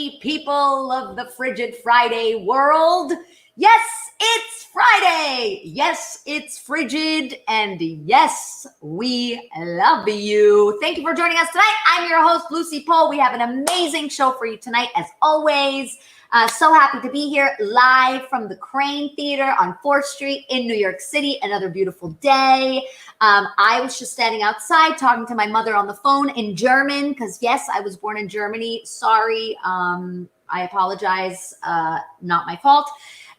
party people of the Frigid Friday world. Yes, it's Friday. Yes, it's Frigid. And yes, we love you. Thank you for joining us tonight. I'm your host, Lucy Pohl. We have an amazing show for you tonight, as always. So happy to be here live from the Crane Theater on 4th Street in New York City. Another beautiful day. I was just standing outside talking to my mother on the phone in German because, yes, I was born in Germany. Sorry. I apologize. Not my fault.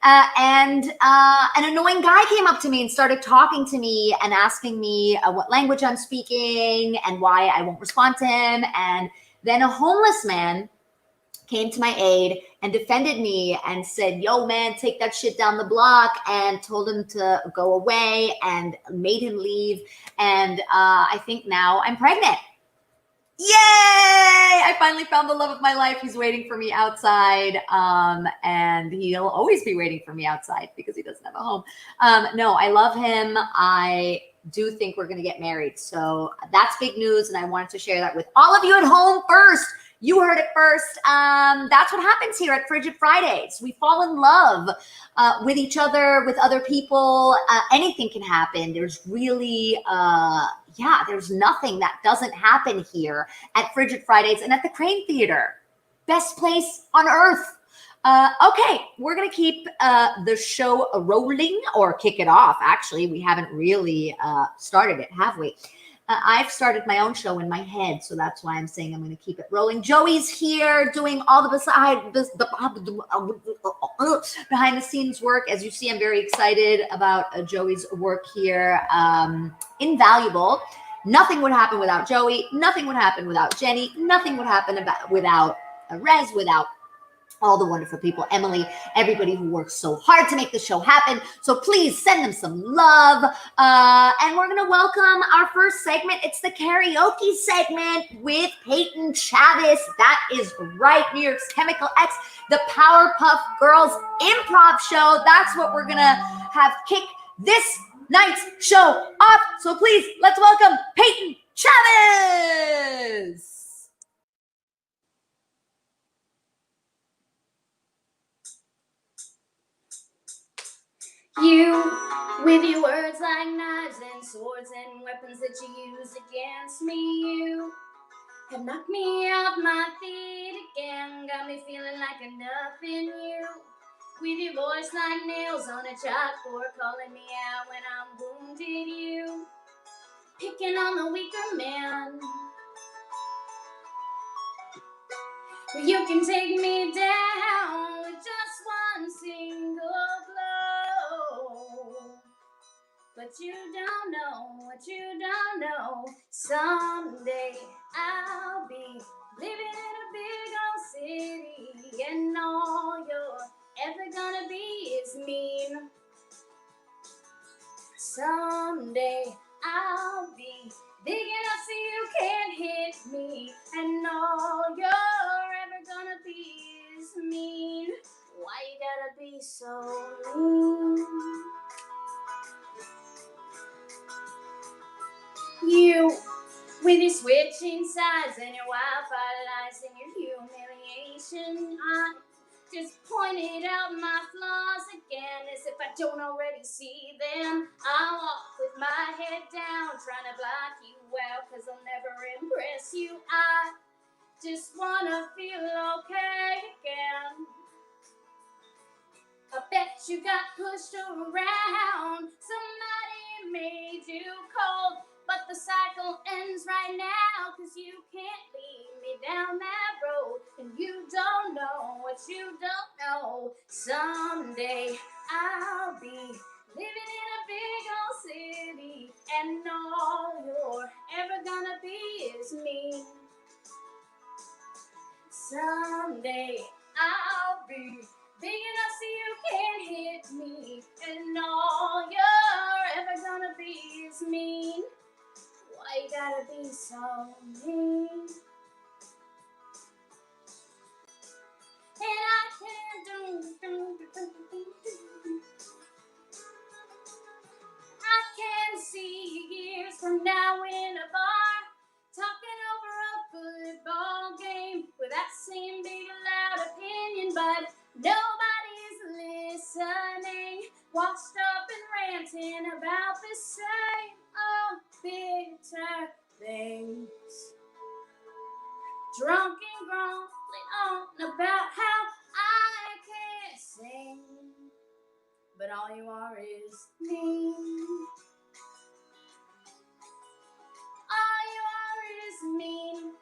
And an annoying guy came up to me and started talking to me and asking me what language I'm speaking and why I won't respond to him. And then a homeless man came to my aid and defended me and said, yo, man, take that shit down the block, and told him to go away and made him leave. And I think now I'm pregnant. Yay! I finally found the love of my life. He's waiting for me outside, and he'll always be waiting for me outside because he doesn't have a home. No, I love him. I do think we're going to get married. So that's big news, and I wanted to share that with all of you at home first. You heard it first. That's what happens here at Frigid Fridays. We fall in love with each other, with other people. Anything can happen. There's really, there's nothing that doesn't happen here at Frigid Fridays and at the Crane Theater. Best place on earth. Okay, we're going to keep the show rolling, or kick it off. Actually, we haven't really started it, have we? I've started my own show in my head, so that's why I'm saying I'm going to keep it rolling. Joey's here doing all the behind the scenes work. As you see, I'm very excited about Joey's work here. Invaluable. Nothing would happen without Joey. Nothing would happen without Jenny. Nothing would happen without Rez, without all the wonderful people, Emily, everybody who works so hard to make the show happen. So please send them some love. And we're going to welcome our first segment. It's the karaoke segment with Peyton Chavez. That is right. New York's Chemical X, the Powerpuff Girls improv show. That's what we're going to have kick this night's show off. So please, let's welcome Peyton Chavez. You, with your words like knives and swords and weapons that you use against me, you have knocked me off my feet again, got me feeling like enough in you. With your voice like nails on a chalkboard, calling me out when I'm wounded, you picking on the weaker man. Well, you can take me down with just one single blow. But you don't know what you don't know. Someday I'll be living in a big old city, and all you're ever gonna be is mean. Someday I'll be big enough so you can't hit me, and all you're ever gonna be is mean. Why you gotta be so mean? You, with your switching sides and your wildfire lies and your humiliation, I just pointed out my flaws again, as if I don't already see them. I walk with my head down, trying to block you out, 'cause I'll never impress you. I just wanna feel okay again. I bet you got pushed around, somebody made you cold, but the cycle ends right now, 'cause you can't lead me down that road, and you don't know what you don't know. Someday I'll be living in a big old city, and all you're ever gonna be is me. Someday I'll be big enough so you can't hit me, and all you're ever gonna be is mean. Why you gotta be so mean? And I can't I can see you years from now in a bar, talking over a football game with that same big loud the same old bitter things. Drunk and grumbling on about how I can't sing, but all you are is mean. All you are is mean,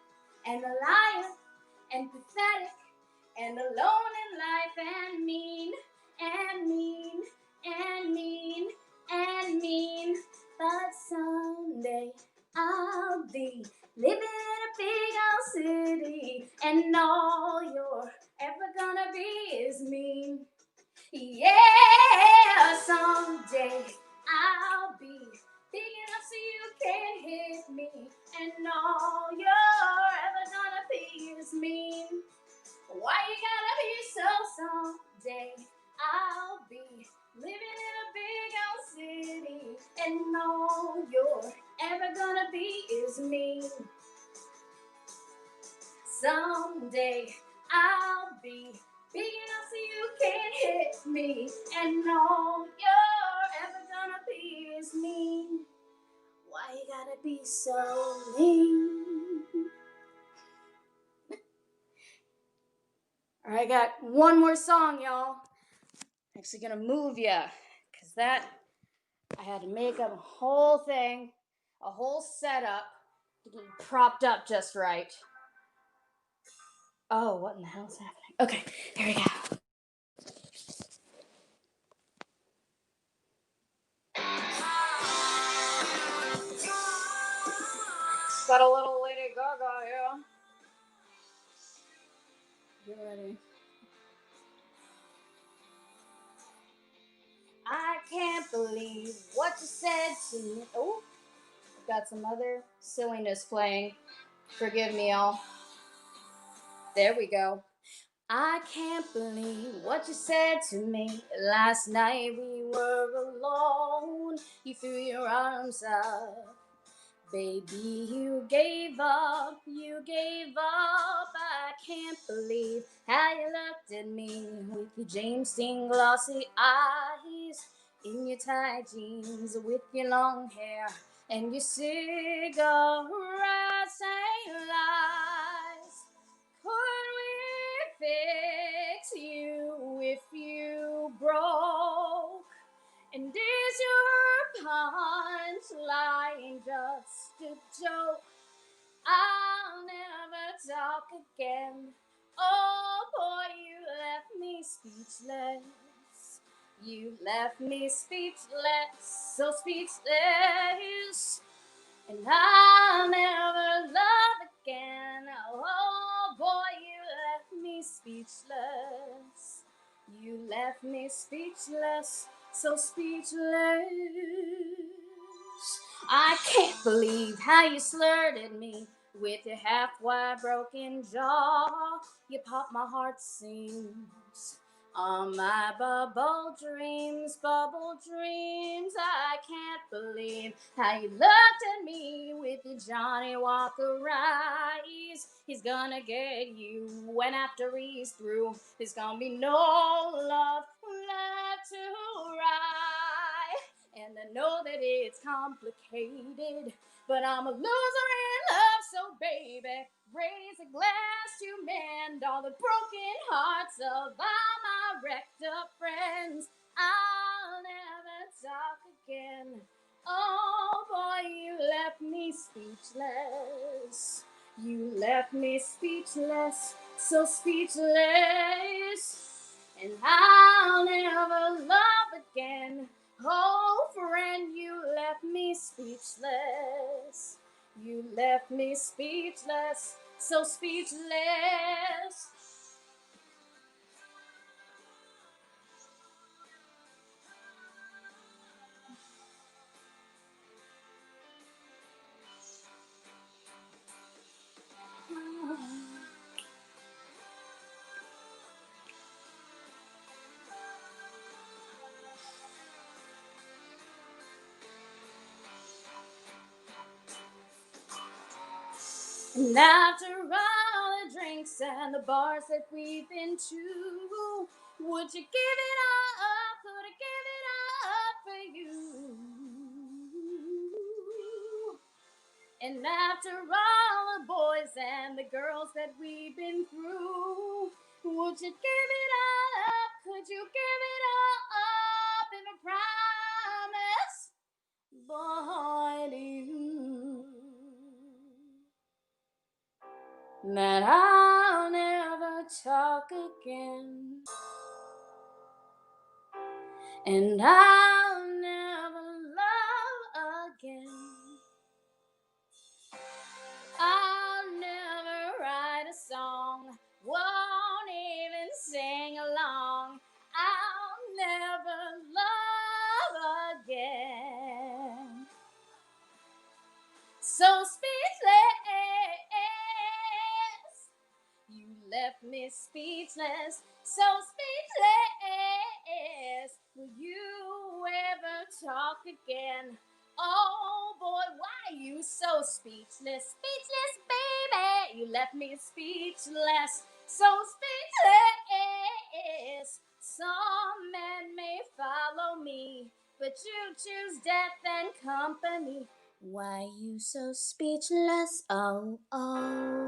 and a liar, and pathetic, and alone in life, and mean, and mean, and mean, and mean. But someday I'll be living in a big old city, and all you're ever gonna be is mean. Yeah, someday I'll be big enough so you can't hit me, and all you're ever gonna be is mean. Why you gotta be so? Someday I'll be living in a big old city, and all you're ever gonna be is mean. Someday I'll be big enough so you can't hit me, and all you're ever gonna be is mean. Why you gotta be so mean? All right, I got one more song, y'all. Actually gonna move ya, cause that I had to make up a whole thing, a whole setup to get it propped up just right. Oh, what in the hell's happening? Okay, here we go. Got a little Lady Gaga here. Get ready. I can't believe what you said to me. Oh, I've got some other silliness playing. Forgive me, all. There we go. I can't believe what you said to me last night. We were alone. You threw your arms up. Baby, you gave up. You gave up. I can't believe how you looked at me with your James Dean glossy eyes, in your tight jeans with your long hair and your cigarettes ain't lies. Could we fix you if you broke? And is your punchline just a joke? I'll never talk again. Oh boy, you left me speechless. You left me speechless, so speechless. And I'll never love again. Oh boy, you left me speechless. You left me speechless, so speechless. I can't believe how you slurred at me with your half-wide broken jaw. You popped my heart seams on my bubble dreams. I can't believe how you looked at me with your Johnny Walker eyes. He's gonna get you when after he's through, there's gonna be no love left to write. And I know that it's complicated, but I'm a loser in love, so baby, raise a glass to mend all the broken hearts of all my wrecked up friends. I'll never talk again. Oh boy, you left me speechless. You left me speechless, so speechless. And I'll never love again. Oh friend, you left me speechless. You left me speechless, so speechless. And after all the drinks and the bars that we've been to, would you give it all up? Could I give it all up for you? And after all the boys and the girls that we've been through, would you give it all up? Could you give it all up if I promise, boy, to you that I'll never talk again, and I'll never love again. I'll never write a song, won't even sing along. I'll never love again. So speechless, you left me speechless, so speechless. Will you ever talk again? Oh boy, why are you so speechless? Speechless, baby, you left me speechless, so speechless. Some men may follow me, but you choose death and company. Why you so speechless? Oh, oh.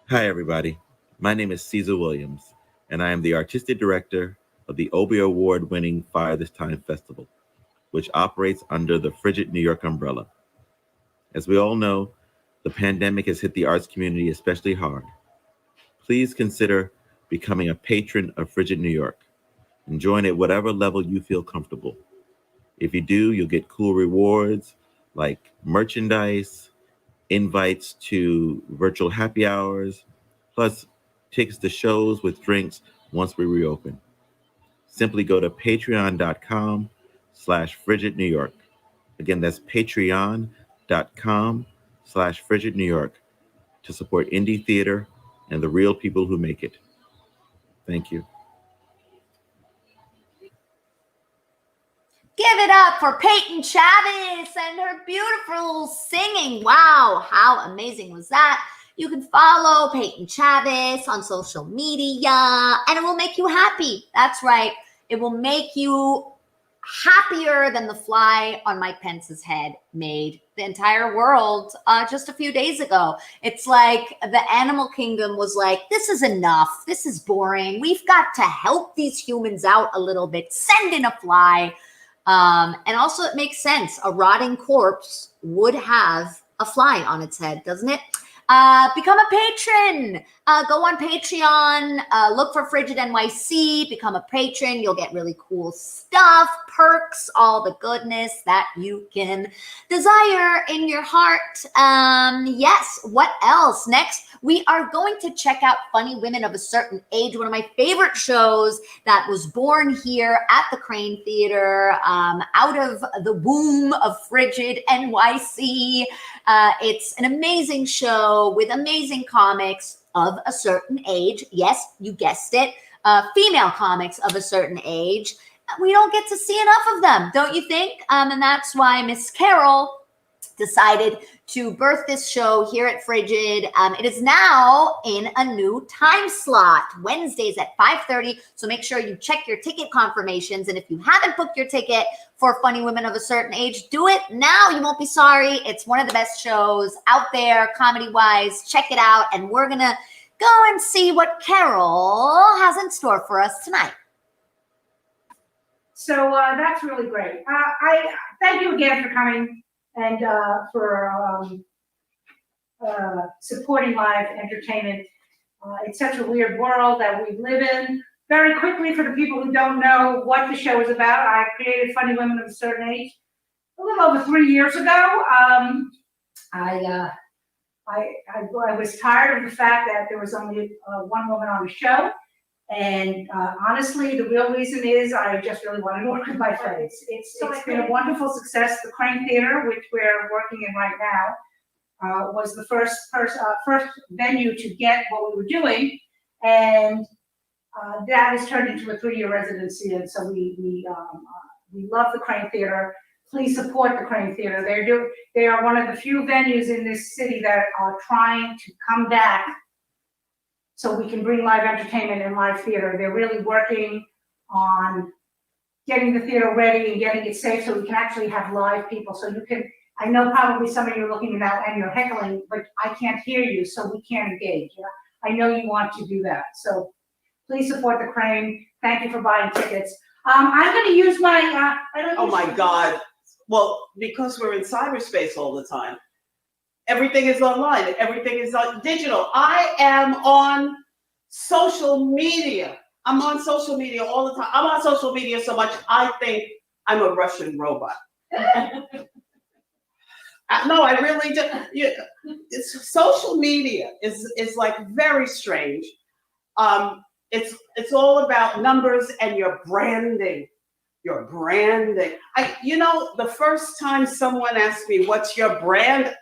Hi, everybody. My name is Caesar Williams, and I am the artistic director of the Obie Award winning Fire This Time Festival, which operates under the Frigid New York umbrella. As we all know, the pandemic has hit the arts community especially hard. Please consider becoming a patron of Frigid New York and join at whatever level you feel comfortable. If you do, you'll get cool rewards like merchandise, invites to virtual happy hours, plus tickets to shows with drinks once we reopen. Simply go to patreon.com/frigid New York. Again, that's patreon.com/frigid New York to support indie theater and the real people who make it. Thank you. Give it up for Peyton Chavis and her beautiful singing. Wow, how amazing was that? You can follow Peyton Chavis on social media and it will make you happy. That's right. It will make you happier than the fly on Mike Pence's head made the entire world just a few days ago. It's like the animal kingdom was like, this is enough. This is boring. We've got to help these humans out a little bit. Send in a fly. And also it makes sense. A rotting corpse would have a fly on its head, doesn't it? Become a patron. Go on Patreon, look for Frigid NYC, become a patron. You'll get really cool stuff, perks, all the goodness that you can desire in your heart. Yes, what else? Next, we are going to check out Funny Women of a Certain Age, one of my favorite shows that was born here at the Crane Theater, out of the womb of Frigid NYC. It's an amazing show with amazing comics of a certain age. Yes, you guessed it. Female comics of a certain age. We don't get to see enough of them, don't you think? And that's why Miss Carol decided to birth this show here at Frigid. It is now in a new time slot, Wednesdays at 5:30. So make sure you check your ticket confirmations. And if you haven't booked your ticket for Funny Women of a Certain Age, do it now. You won't be sorry. It's one of the best shows out there, comedy-wise. Check it out. And we're going to go and see what Carol has in store for us tonight. So that's really great. I thank you again for coming and for supporting live entertainment. It's such a weird world that we live in. Very quickly, for the people who don't know what the show is about, I created Funny Women of a Certain Age a little over 3 years ago. I was tired of the fact that there was only one woman on the show. And honestly, the real reason is I just really wanted to work with my friends. It's been a wonderful success. The Crane Theater, which we're working in right now, was the first venue to get what we were doing, and that has turned into a 3-year residency. And so we love the Crane Theater. Please support the Crane Theater. They are one of the few venues in this city that are trying to come back so we can bring live entertainment and live theater. They're really working on getting the theater ready and getting it safe so we can actually have live people. So you can, I know probably some of you are looking now and you're heckling, but I can't hear you, so we can't engage. You know? I know you want to do that. So please support the Crane. Thank you for buying tickets. I'm gonna use my, oh my God. Well, because we're in cyberspace all the time, everything is online. Everything is digital. I am on social media. I'm on social media all the time. I'm on social media so much, I think I'm a Russian robot. No, I really do. It's, social media is like very strange. It's all about numbers and your branding. Your branding. The first time someone asked me, "What's your brand?"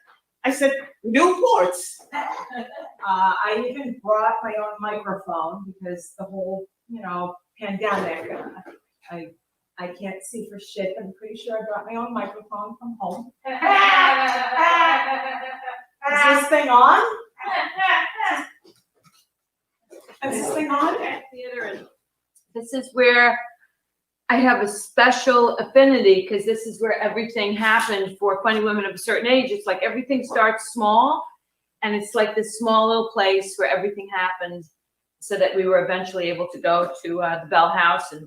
I said, Newports. I even brought my own microphone because the whole, pandemic, I can't see for shit. I'm pretty sure I brought my own microphone from home. Is this thing on? Is this thing on? This is where I have a special affinity because this is where everything happened for Funny Women of a Certain Age. It's like everything starts small, and it's like this small little place where everything happened, so that we were eventually able to go to the Bell House and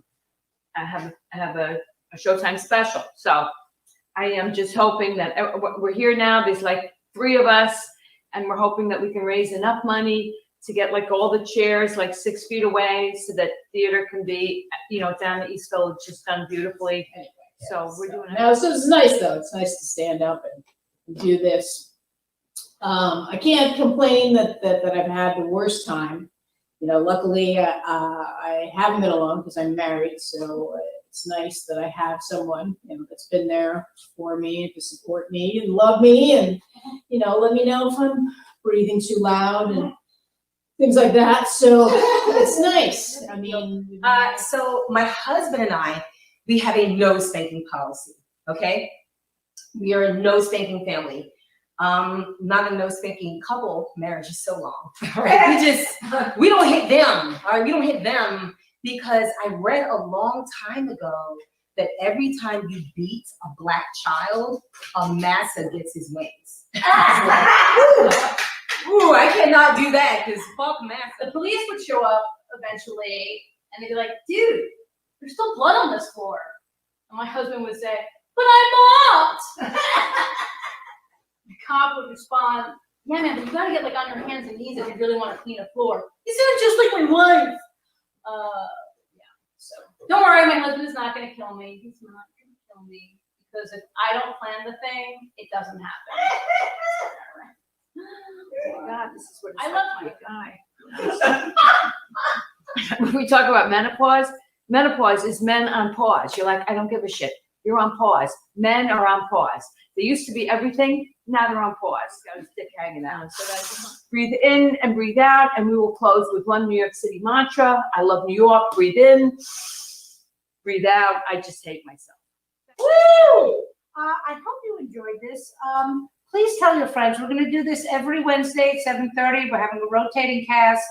have a Showtime special. So I am just hoping that we're here now. There's like 3 of us, and we're hoping that we can raise enough money to get like all the chairs like 6 feet away so that theater can be, down the East Village, just done beautifully. Anyway, so we're doing it. No, so it's nice though. It's nice to stand up and do this. I can't complain that I've had the worst time. Luckily I haven't been alone because I'm married. So it's nice that I have someone, that's been there for me to support me and love me and, let me know if I'm breathing too loud and things like that. So it's nice. I mean, so my husband and I, we have a no spanking policy. Okay, we are a no spanking family. Not a no spanking couple. Marriage is so long. Right? We don't hit them. All right, we don't hit them because I read a long time ago that every time you beat a black child, a massa gets his wings. Ooh, I cannot do that because fuck math. The police would show up eventually and they'd be like, dude, there's still blood on this floor. And my husband would say, but I mopped. The cop would respond, yeah, man, but you gotta get like on your hands and knees if you really want to clean a floor. He said, just like my wife. Yeah, so don't worry, my husband is not gonna kill me. He's not gonna kill me because if I don't plan the thing, it doesn't happen. Oh God, this is what it's I like love my guy. When we talk about menopause is men on pause. You're like, I don't give a shit. You're on pause. Men are on pause. They used to be everything. Now they're on pause. Got his dick hanging out. So that's breathe in and breathe out. And we will close with one New York City mantra. I love New York. Breathe in. Breathe out. I just hate myself. Woo! I hope you enjoyed this. please tell your friends. We're going to do this every Wednesday at 7:30. We're having a rotating cast.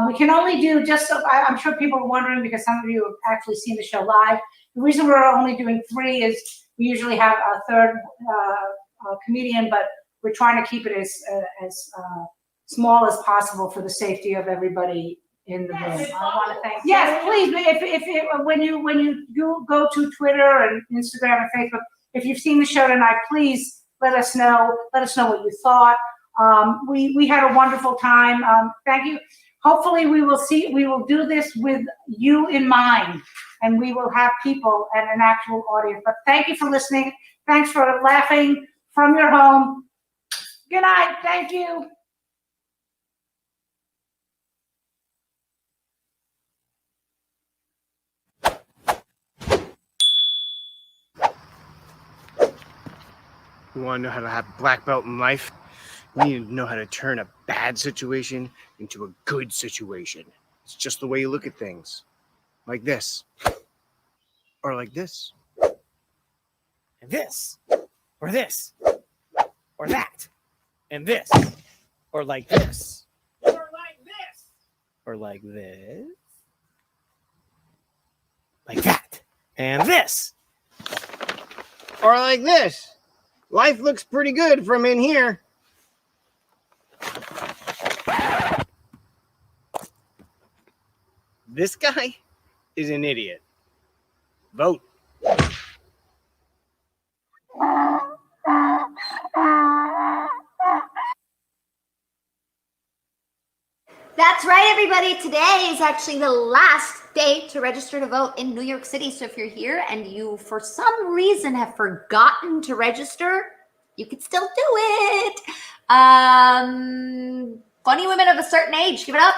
We can only do I'm sure people are wondering because some of you have actually seen the show live. The reason we're only doing 3 is we usually have a third comedian, but we're trying to keep it as small as possible for the safety of everybody in the room. I want to thank Yes, please. When you go to Twitter and Instagram and Facebook, if you've seen the show tonight, please let us know. Let us know what you thought. We had a wonderful time. Thank you. Hopefully, we will do this with you in mind, and we will have people and an actual audience. But thank you for listening. Thanks for laughing from your home. Good night. Thank you. You want to know how to have a black belt in life? You need to know how to turn a bad situation into a good situation. It's just the way you look at things. Like this. Or like this. And this. Or this. Or that. And this. Or like this. Or like this. Or like this. Like that. And this. Or like this. Life looks pretty good from in here. This guy is an idiot. Vote. That's right, everybody. Today is actually the last day to register to vote in New York City. So if you're here and you, for some reason, have forgotten to register, you can still do it. Funny Women of a Certain Age. Give it up.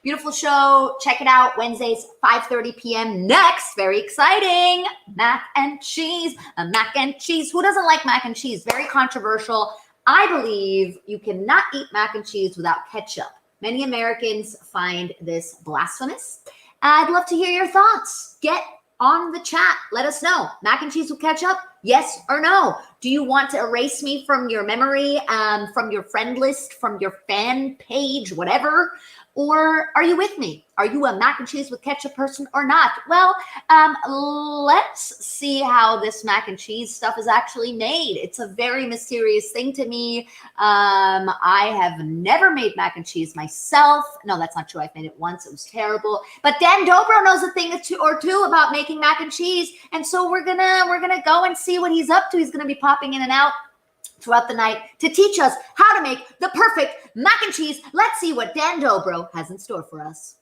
Beautiful show. Check it out. Wednesdays, 5:30 p.m. Next, very exciting. Mac and cheese. Mac and cheese. Who doesn't like mac and cheese? Very controversial. I believe you cannot eat mac and cheese without ketchup. Many Americans find this blasphemous. I'd love to hear your thoughts. Get on the chat. Let us know. Mac and cheese with ketchup? Yes or no? Do you want to erase me from your memory, from your friend list, from your fan page, whatever? Or are you with me? Are you a mac and cheese with ketchup person or not? Well, let's see how this mac and cheese stuff is actually made. It's a very mysterious thing to me. I have never made mac and cheese myself. No, that's not true. I've made it once. It was terrible. But Dan Dobro knows a thing or two about making mac and cheese. And so we're gonna go and see what he's up to. He's gonna be popping in and out throughout the night to teach us how to make the perfect mac and cheese. Let's see what Dan Dobro has in store for us.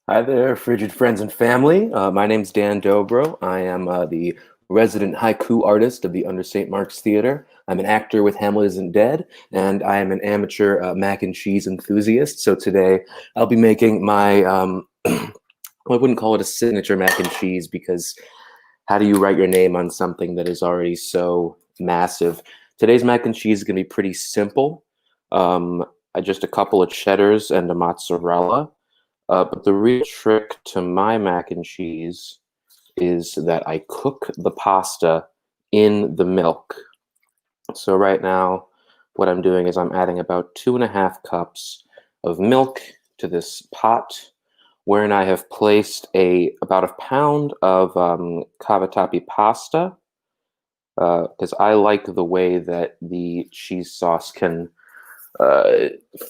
Hi there, frigid friends and family. My name's Dan Dobro. I am the resident haiku artist of the Under St. Mark's Theater. I'm an actor with Hamlet Isn't Dead, and I am an amateur mac and cheese enthusiast. So today I'll be making my, I wouldn't call it a signature mac and cheese because how do you write your name on something that is already so massive? Today's mac and cheese is going to be pretty simple. Just a couple of cheddars and a mozzarella. But the real trick to my mac and cheese is that I cook the pasta in the milk. So right now, what I'm doing is I'm adding about 2.5 cups of milk to this pot, wherein I have placed about a pound of cavatappi pasta, because I like the way that the cheese sauce can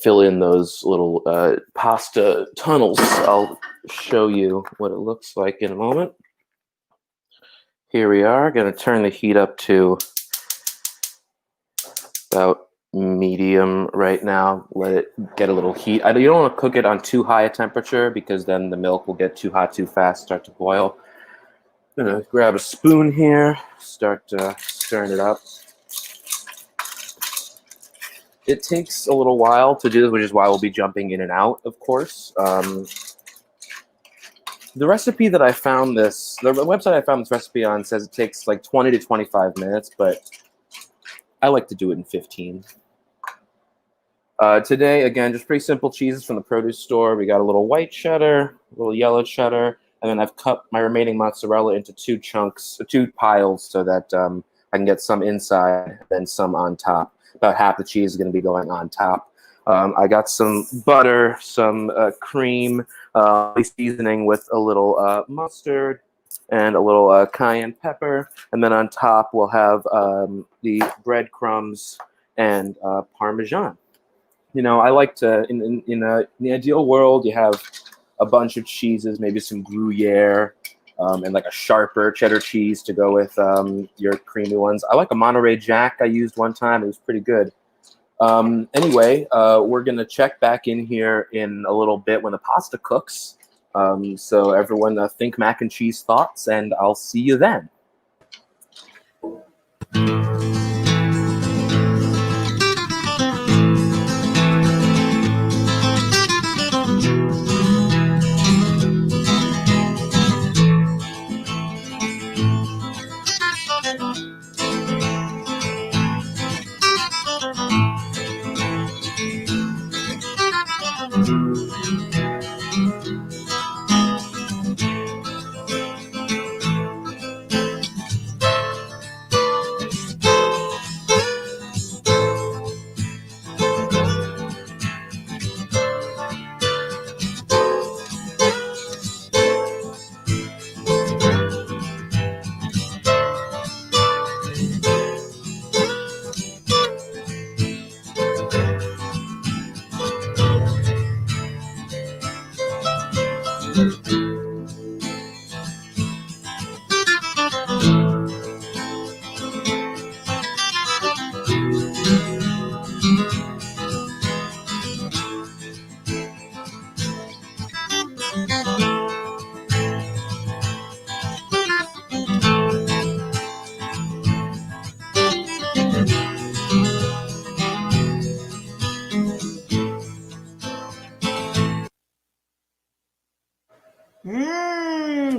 fill in those little pasta tunnels. I'll show you what it looks like in a moment. Here we are. Going to turn the heat up to about medium right now. Let it get a little heat. You don't want to cook it on too high a temperature because then the milk will get too hot too fast, start to boil. I'm going to grab a spoon here, start stirring it up. It takes a little while to do this, which is why we'll be jumping in and out, of course. The recipe that I found the website I found this recipe on says it takes like 20 to 25 minutes, but I like to do it in 15. Today, again, just pretty simple cheeses from the produce store. We got a little white cheddar, a little yellow cheddar, and then I've cut my remaining mozzarella into 2 piles so that I can get some inside, then some on top. About half the cheese is going to be going on top. I got some butter, some cream, seasoning with a little mustard and a little cayenne pepper. And then on top, we'll have the breadcrumbs and Parmesan. You know, I like to, in the ideal world, you have a bunch of cheeses, maybe some Gruyere, and like a sharper cheddar cheese to go with your creamy ones. I like a Monterey Jack I used one time. It was pretty good. Anyway, we're going to check back in here in a little bit when the pasta cooks. So everyone think mac and cheese thoughts, and I'll see you then.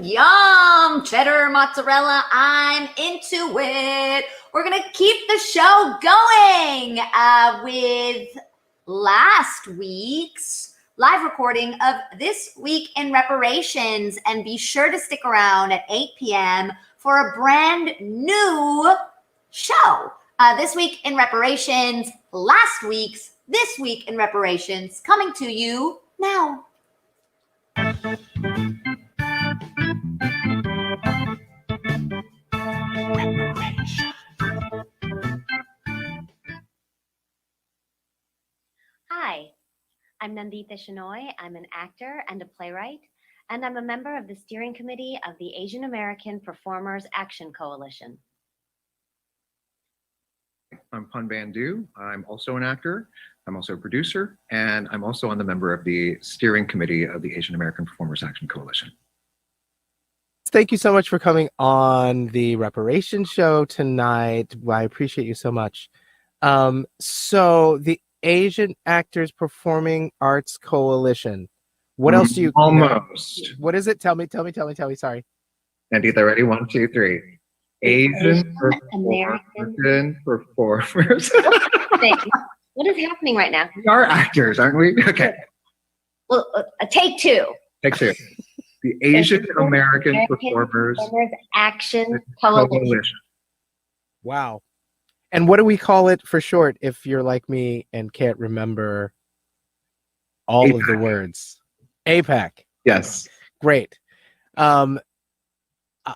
Yum! Cheddar, mozzarella, I'm into it. We're going to keep the show going with last week's live recording of This Week in Reparations. And be sure to stick around at 8 p.m. for a brand new show. This Week in Reparations, last week's This Week in Reparations, coming to you now. Hi, I'm Nandita Shenoy. I'm an actor and a playwright, and I'm a member of the steering committee of the Asian American Performers Action Coalition. I'm Pun Bandu. I'm also an actor. I'm also a producer, and I'm also on the member of the steering committee of the Asian American Performers Action Coalition. Thank you so much for coming on the Reparations Show tonight. I appreciate you so much. So the Asian Actors Performing Arts Coalition. What else do you almost? What is it? Tell me. Sorry. Nandita, ready? 1, 2, 3. Asian American Performers. What is happening right now? We are actors, aren't we? Okay. Well, take two. Take two. The Asian American Performers Action Coalition. Wow. And what do we call it for short if you're like me and can't remember all of the words? APAC. Yes. Great.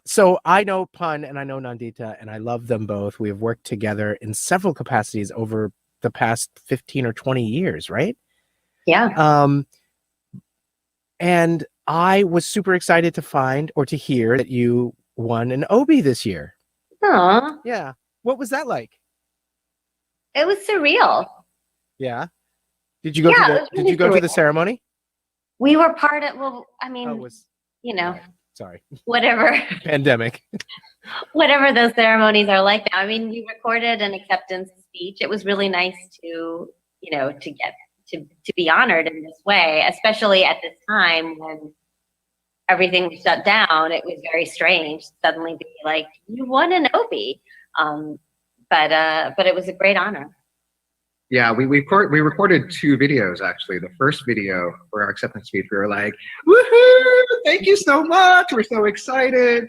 So I know Pun and I know Nandita, and I love them both. We have worked together in several capacities over the past 15 or 20 years, right? Yeah. And I was super excited to find or to hear that you won an Obie this year. Aw. Yeah. What was that like? It was surreal. Yeah. Did you go to the ceremony? We were part of, well, I mean, you know, sorry. Whatever. Pandemic. Whatever those ceremonies are like now. I mean, we recorded an acceptance speech. It was really nice to, you know, to get to be honored in this way, especially at this time when everything was shut down. It was very strange to suddenly be like, you won an Obie. But it was a great honor. Yeah, we recorded 2 videos actually. The first video for our acceptance speech, we were like, "Woohoo! Thank you so much. We're so excited."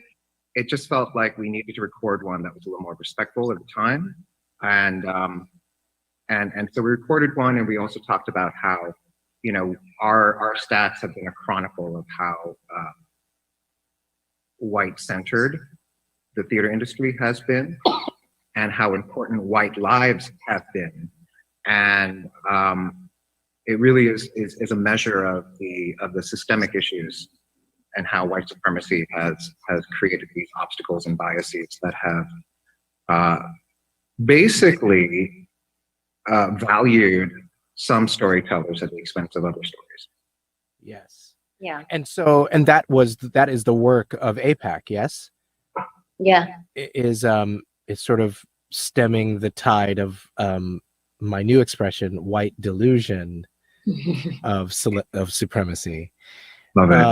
it just felt like we needed to record one that was a little more respectful at the time. And so we recorded one, and we also talked about how, you know, our stats have been a chronicle of how white-centered the theater industry has been, and how important white lives have been. And it really is a measure of the systemic issues and how white supremacy has created these obstacles and biases that have basically valued some storytellers at the expense of other stories. Yes. Yeah. And that is the work of APAC, yes? Yeah. Is sort of stemming the tide of my new expression, white delusion of supremacy. Love it.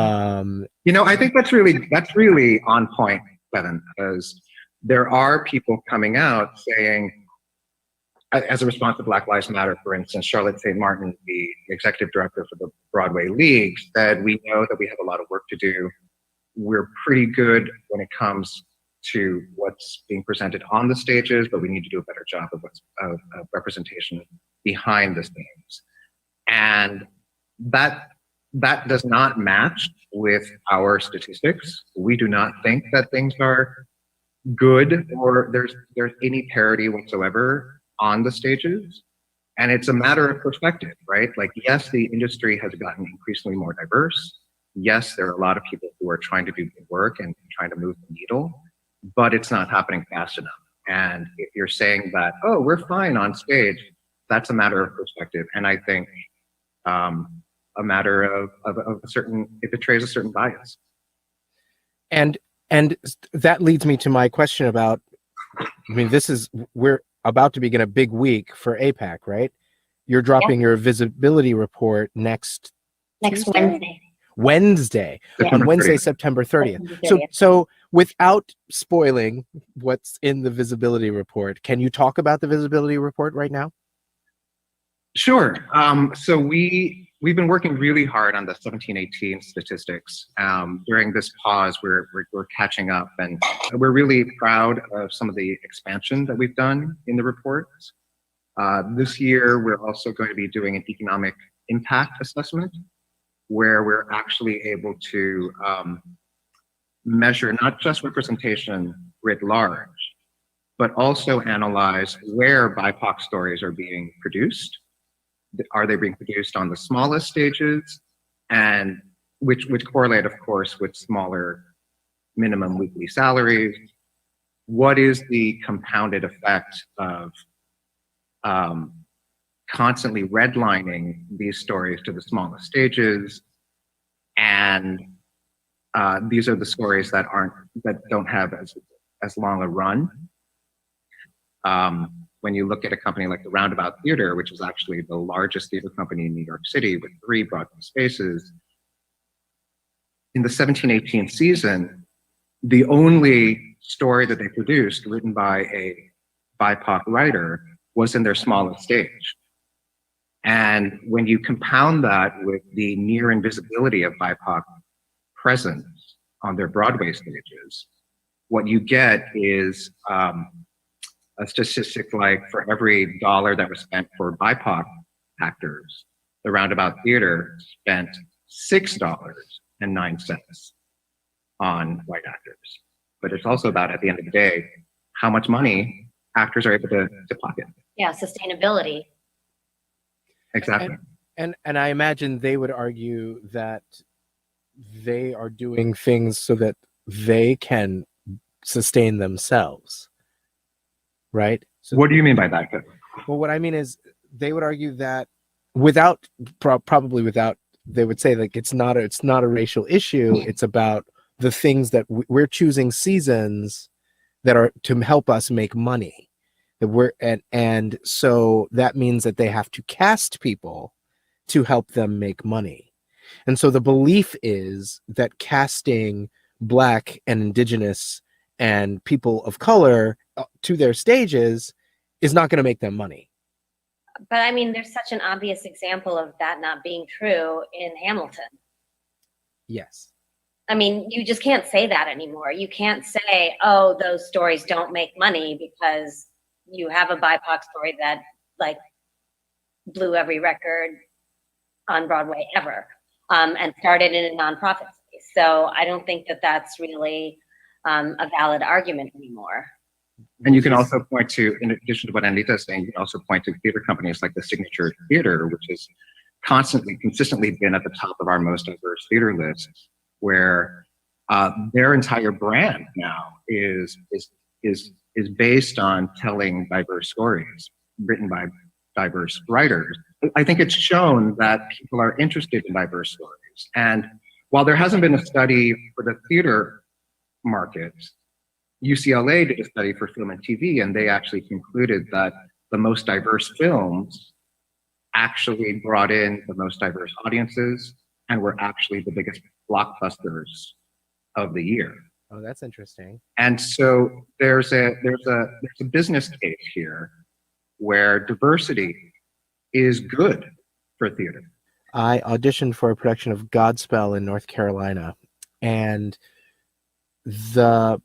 You know, I think that's really on point, Kevin, because there are people coming out saying, as a response to Black Lives Matter, for instance, Charlotte St. Martin, the executive director for the Broadway League, said, we know that we have a lot of work to do. We're pretty good when it comes to what's being presented on the stages, but we need to do a better job of representation behind the scenes. And that does not match with our statistics. We do not think that things are good or there's any parity whatsoever on the stages. And it's a matter of perspective, right? Like, yes, the industry has gotten increasingly more diverse. Yes, there are a lot of people who are trying to do good work and trying to move the needle, but it's not happening fast enough. And if you're saying that, oh, we're fine on stage, that's a matter of perspective. And I think a matter of a certain, it betrays a certain bias. And that leads me to my question about, I mean, we're about to begin a big week for APAC, right? You're dropping your visibility report next Wednesday. Wednesday, on Wednesday, September 30th. So without spoiling what's in the visibility report, can you talk about the visibility report right now? Sure. So we've been working really hard on the 17-18 statistics. During this pause, we're catching up, and we're really proud of some of the expansion that we've done in the reports. This year, we're also going to be doing an economic impact assessment, where we're actually able to measure not just representation writ large, but also analyze where BIPOC stories are being produced. Are they being produced on the smallest stages, and which correlate, of course, with smaller minimum weekly salaries? What is the compounded effect of constantly redlining these stories to the smallest stages? And these are the stories that don't have as long a run. When you look at a company like the Roundabout Theater, which is actually the largest theater company in New York City with 3 Broadway spaces, in the 17-18 season, the only story that they produced written by a BIPOC writer was in their smallest stage. And when you compound that with the near invisibility of BIPOC presence on their Broadway stages, what you get is a statistic like for every dollar that was spent for BIPOC actors, the Roundabout Theater spent $6.09 on white actors. But it's also about, at the end of the day, how much money actors are able to pocket. Yeah, sustainability. Exactly. And I imagine they would argue that they are doing things so that they can sustain themselves. Right? So, what do you mean by that? Well, what I mean is they would argue that probably without, they would say like it's not a racial issue. It's about the things that we're choosing seasons that are to help us make money. And so that means that they have to cast people to help them make money. And so the belief is that casting Black and Indigenous and people of color to their stages is not going to make them money. But I mean, there's such an obvious example of that not being true in Hamilton. Yes. I mean, you just can't say that anymore. You can't say, oh, those stories don't make money because you have a BIPOC story that like blew every record on Broadway ever, and started in a nonprofit space. So I don't think that that's really a valid argument anymore. And you can also point to, in addition to what Anita is saying, you can also point to theater companies like the Signature Theater, which has consistently been at the top of our most diverse theater list, where their entire brand now is based on telling diverse stories written by diverse writers. I think it's shown that people are interested in diverse stories. And while there hasn't been a study for the theater market, UCLA did a study for film and TV, and they actually concluded that the most diverse films actually brought in the most diverse audiences and were actually the biggest blockbusters of the year. Oh, that's interesting. And so there's a business case here where diversity is good for theater. I auditioned for a production of Godspell in North Carolina, and the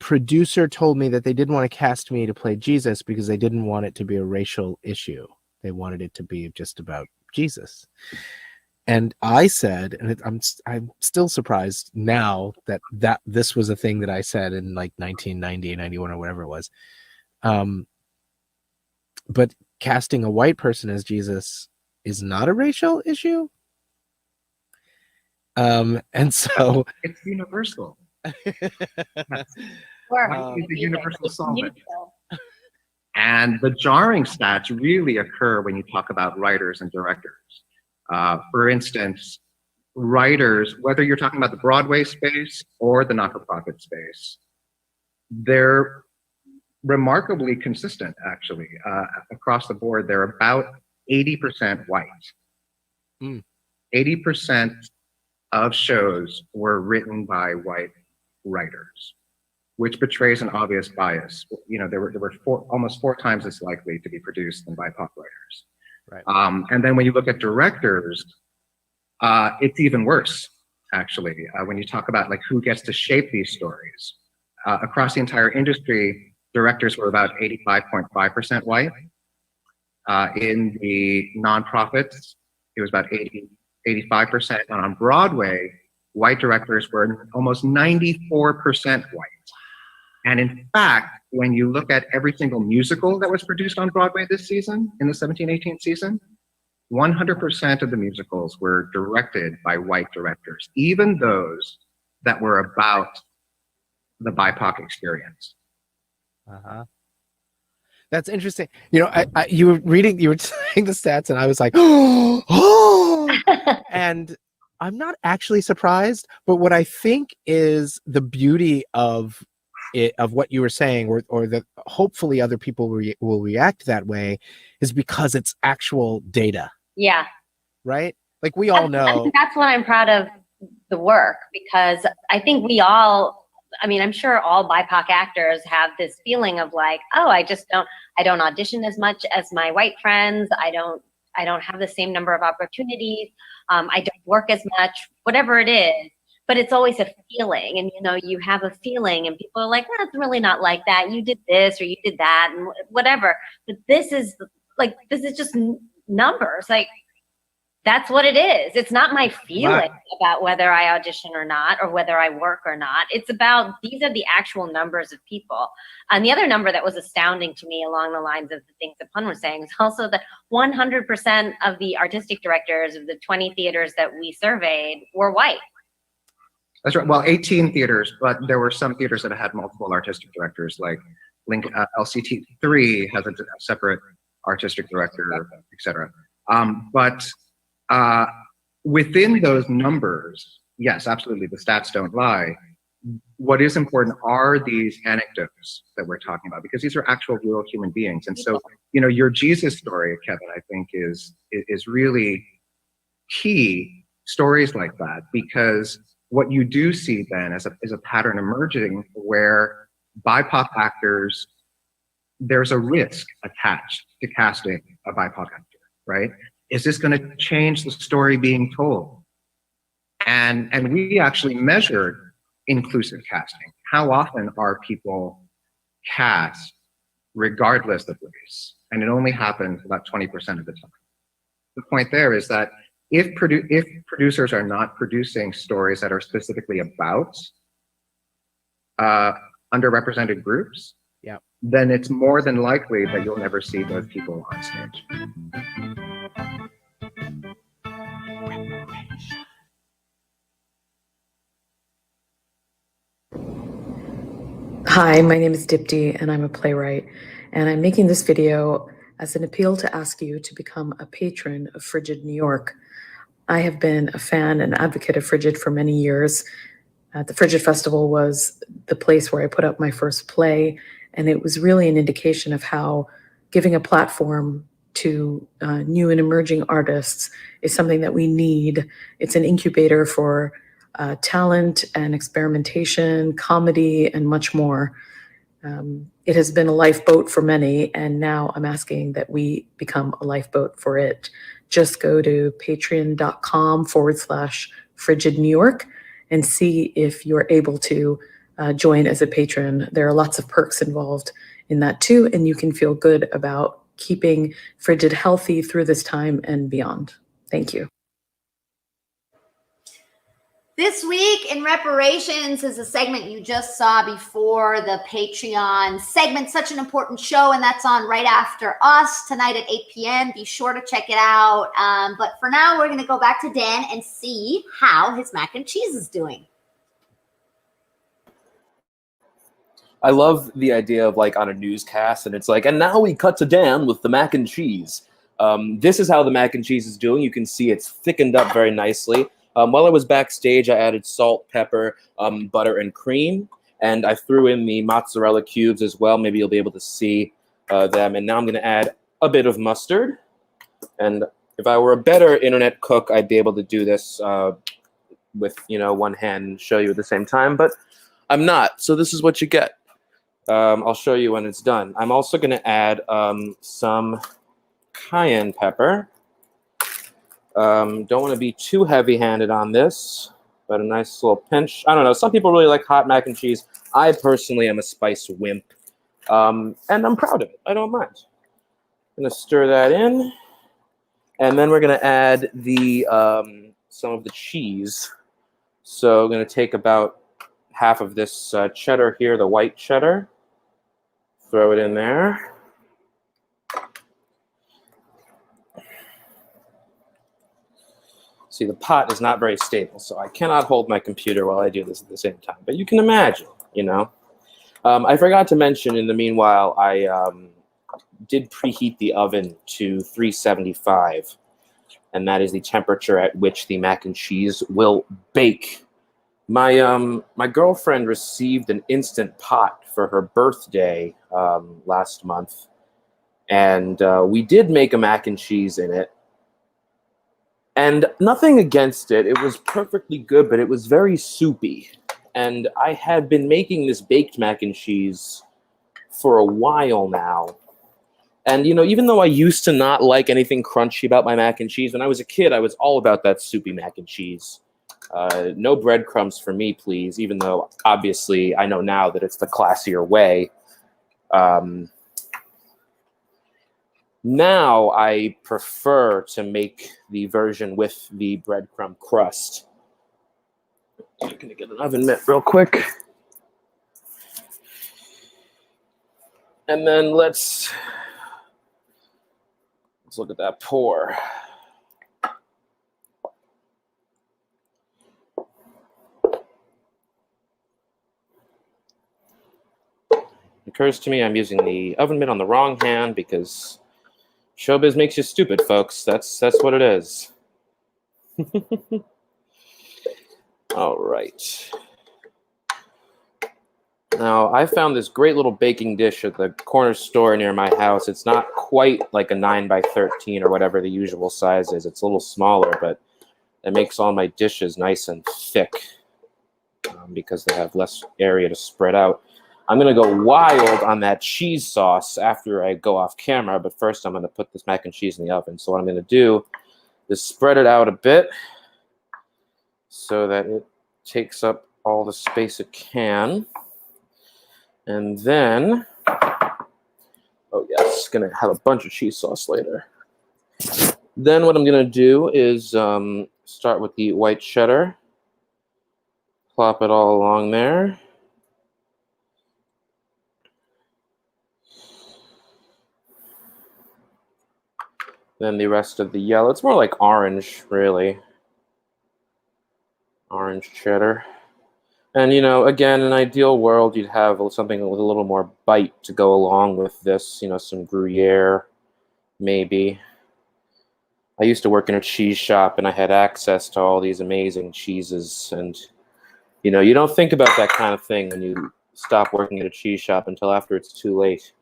producer told me that they didn't want to cast me to play Jesus because they didn't want it to be a racial issue. They wanted it to be just about Jesus. And I said, and I'm still surprised now that this was a thing that I said in like 1990, 91 or whatever it was. But casting a white person as Jesus is not a racial issue. And so it's universal. Or it's a universal solvent. And the jarring stats really occur when you talk about writers and directors. For instance, writers, whether you're talking about the Broadway space or the not-for-profit space, they're remarkably consistent, actually. Across the board, they're about 80% white. 80% of shows were written by white writers, which betrays an obvious bias. You know, there were almost four times as likely to be produced than BIPOC writers. Right. And then when you look at directors, it's even worse, actually. When you talk about like who gets to shape these stories, across the entire industry, directors were about 85.5% white. In the nonprofits, it was about 85%. And on Broadway, white directors were almost 94% white. And in fact, when you look at every single musical that was produced on Broadway this season, in the 17-18 season, 100% of the musicals were directed by white directors, even those that were about the BIPOC experience. That's interesting. You know, you were saying the stats, and I was like, oh, and I'm not actually surprised. But what I think is the beauty of what you were saying, or that hopefully other people will react that way, is because it's actual data. Yeah. Right? Like we all know. I think that's what I'm proud of the work, because I think we all, I mean, I'm sure all BIPOC actors have this feeling of like, oh, I don't audition as much as my white friends. I don't have the same number of opportunities. I don't work as much, whatever it is. But it's always a feeling, and you know, you have a feeling, and people are like, "No, it's really not like that. You did this or you did that, and whatever." But this is just numbers. Like that's what it is. It's not my feeling about whether I audition or not, or whether I work or not. It's about these are the actual numbers of people. And the other number that was astounding to me, along the lines of the things that Pun was saying, is also that 100% of the artistic directors of the 20 theaters that we surveyed were white. That's right. Well, 18 theaters, but there were some theaters that had multiple artistic directors, like LCT3 has a separate artistic director, et cetera. But within those numbers, yes, absolutely, the stats don't lie. What is important are these anecdotes that we're talking about, because these are actual real human beings. And so, you know, your Jesus story, Kevin, I think is really key, stories like that, because what you do see then is a pattern emerging where BIPOC actors, there's a risk attached to casting a BIPOC actor, right? Is this going to change the story being told? And we actually measured inclusive casting. How often are people cast regardless of race? And it only happens about 20% of the time. The point there is that if producers are not producing stories that are specifically about underrepresented groups, yeah, then it's more than likely that you'll never see those people on stage. Hi, my name is Dipti, and I'm a playwright, and I'm making this video as an appeal to ask you to become a patron of Frigid New York. I have been a fan and advocate of Frigid for many years. The Frigid Festival was the place where I put up my first play, and it was really an indication of how giving a platform to new and emerging artists is something that we need. It's an incubator for talent and experimentation, comedy, and much more. It has been a lifeboat for many, and now I'm asking that we become a lifeboat for it. Just go to patreon.com/Frigid New York and see if you're able to join as a patron. There are lots of perks involved in that too, and you can feel good about keeping Frigid healthy through this time and beyond. Thank you. This week in Reparations is a segment you just saw before the Patreon segment. Such an important show, and that's on right after us tonight at 8 p.m. Be sure to check it out. But for now, we're going to go back to Dan and see how his mac and cheese is doing. I love the idea of like on a newscast, and it's like, and now we cut to Dan with the mac and cheese. This is how the mac and cheese is doing. You can see it's thickened up very nicely. While I was backstage, I added salt, pepper, butter, and cream, and I threw in the mozzarella cubes as well. Maybe you'll be able to see them. And now I'm going to add a bit of mustard. And if I were a better internet cook, I'd be able to do this with one hand and show you at the same time, but I'm not. So this is what you get. I'll show you when it's done. I'm also going to add some cayenne pepper. Don't want to be too heavy-handed on this, but a nice little pinch. I don't know. Some people really like hot mac and cheese. I personally am a spice wimp, and I'm proud of it. I don't mind. I'm going to stir that in, and then we're going to add the some of the cheese. So I'm going to take about half of this cheddar here, the white cheddar. Throw it in there. See, the pot is not very stable, so I cannot hold my computer while I do this at the same time. But you can imagine, I forgot to mention in the meanwhile, I did preheat the oven to 375, and that is the temperature at which the mac and cheese will bake. My girlfriend received an Instant Pot for her birthday last month, and we did make a mac and cheese in it. And nothing against it. It was perfectly good, but it was very soupy. And I had been making this baked mac and cheese for a while now. And, even though I used to not like anything crunchy about my mac and cheese, when I was a kid, I was all about that soupy mac and cheese. No breadcrumbs for me, please, even though, obviously, I know now that it's the classier way. Now I prefer to make the version with the breadcrumb crust. I'm going to get an oven mitt real quick. And then let's look at that pour. It occurs to me I'm using the oven mitt on the wrong hand because showbiz makes you stupid, folks. That's what it is. All right. Now, I found this great little baking dish at the corner store near my house. It's not quite like a 9x13 or whatever the usual size is. It's a little smaller, but it makes all my dishes nice and thick because they have less area to spread out. I'm going to go wild on that cheese sauce after I go off camera, but first I'm going to put this mac and cheese in the oven. So what I'm going to do is spread it out a bit. so that it takes up all the space it can. And then, oh yes, gonna have a bunch of cheese sauce later. Then what I'm gonna do is start with the white cheddar. Plop it all along there. Then the rest of the yellow. It's more like orange, really. Orange cheddar. And, you know, again, in an ideal world, you'd have something with a little more bite to go along with this. You know, some Gruyere, maybe. I used to work in a cheese shop, and I had access to all these amazing cheeses. And, you know, you don't think about that kind of thing when you stop working at a cheese shop until after it's too late.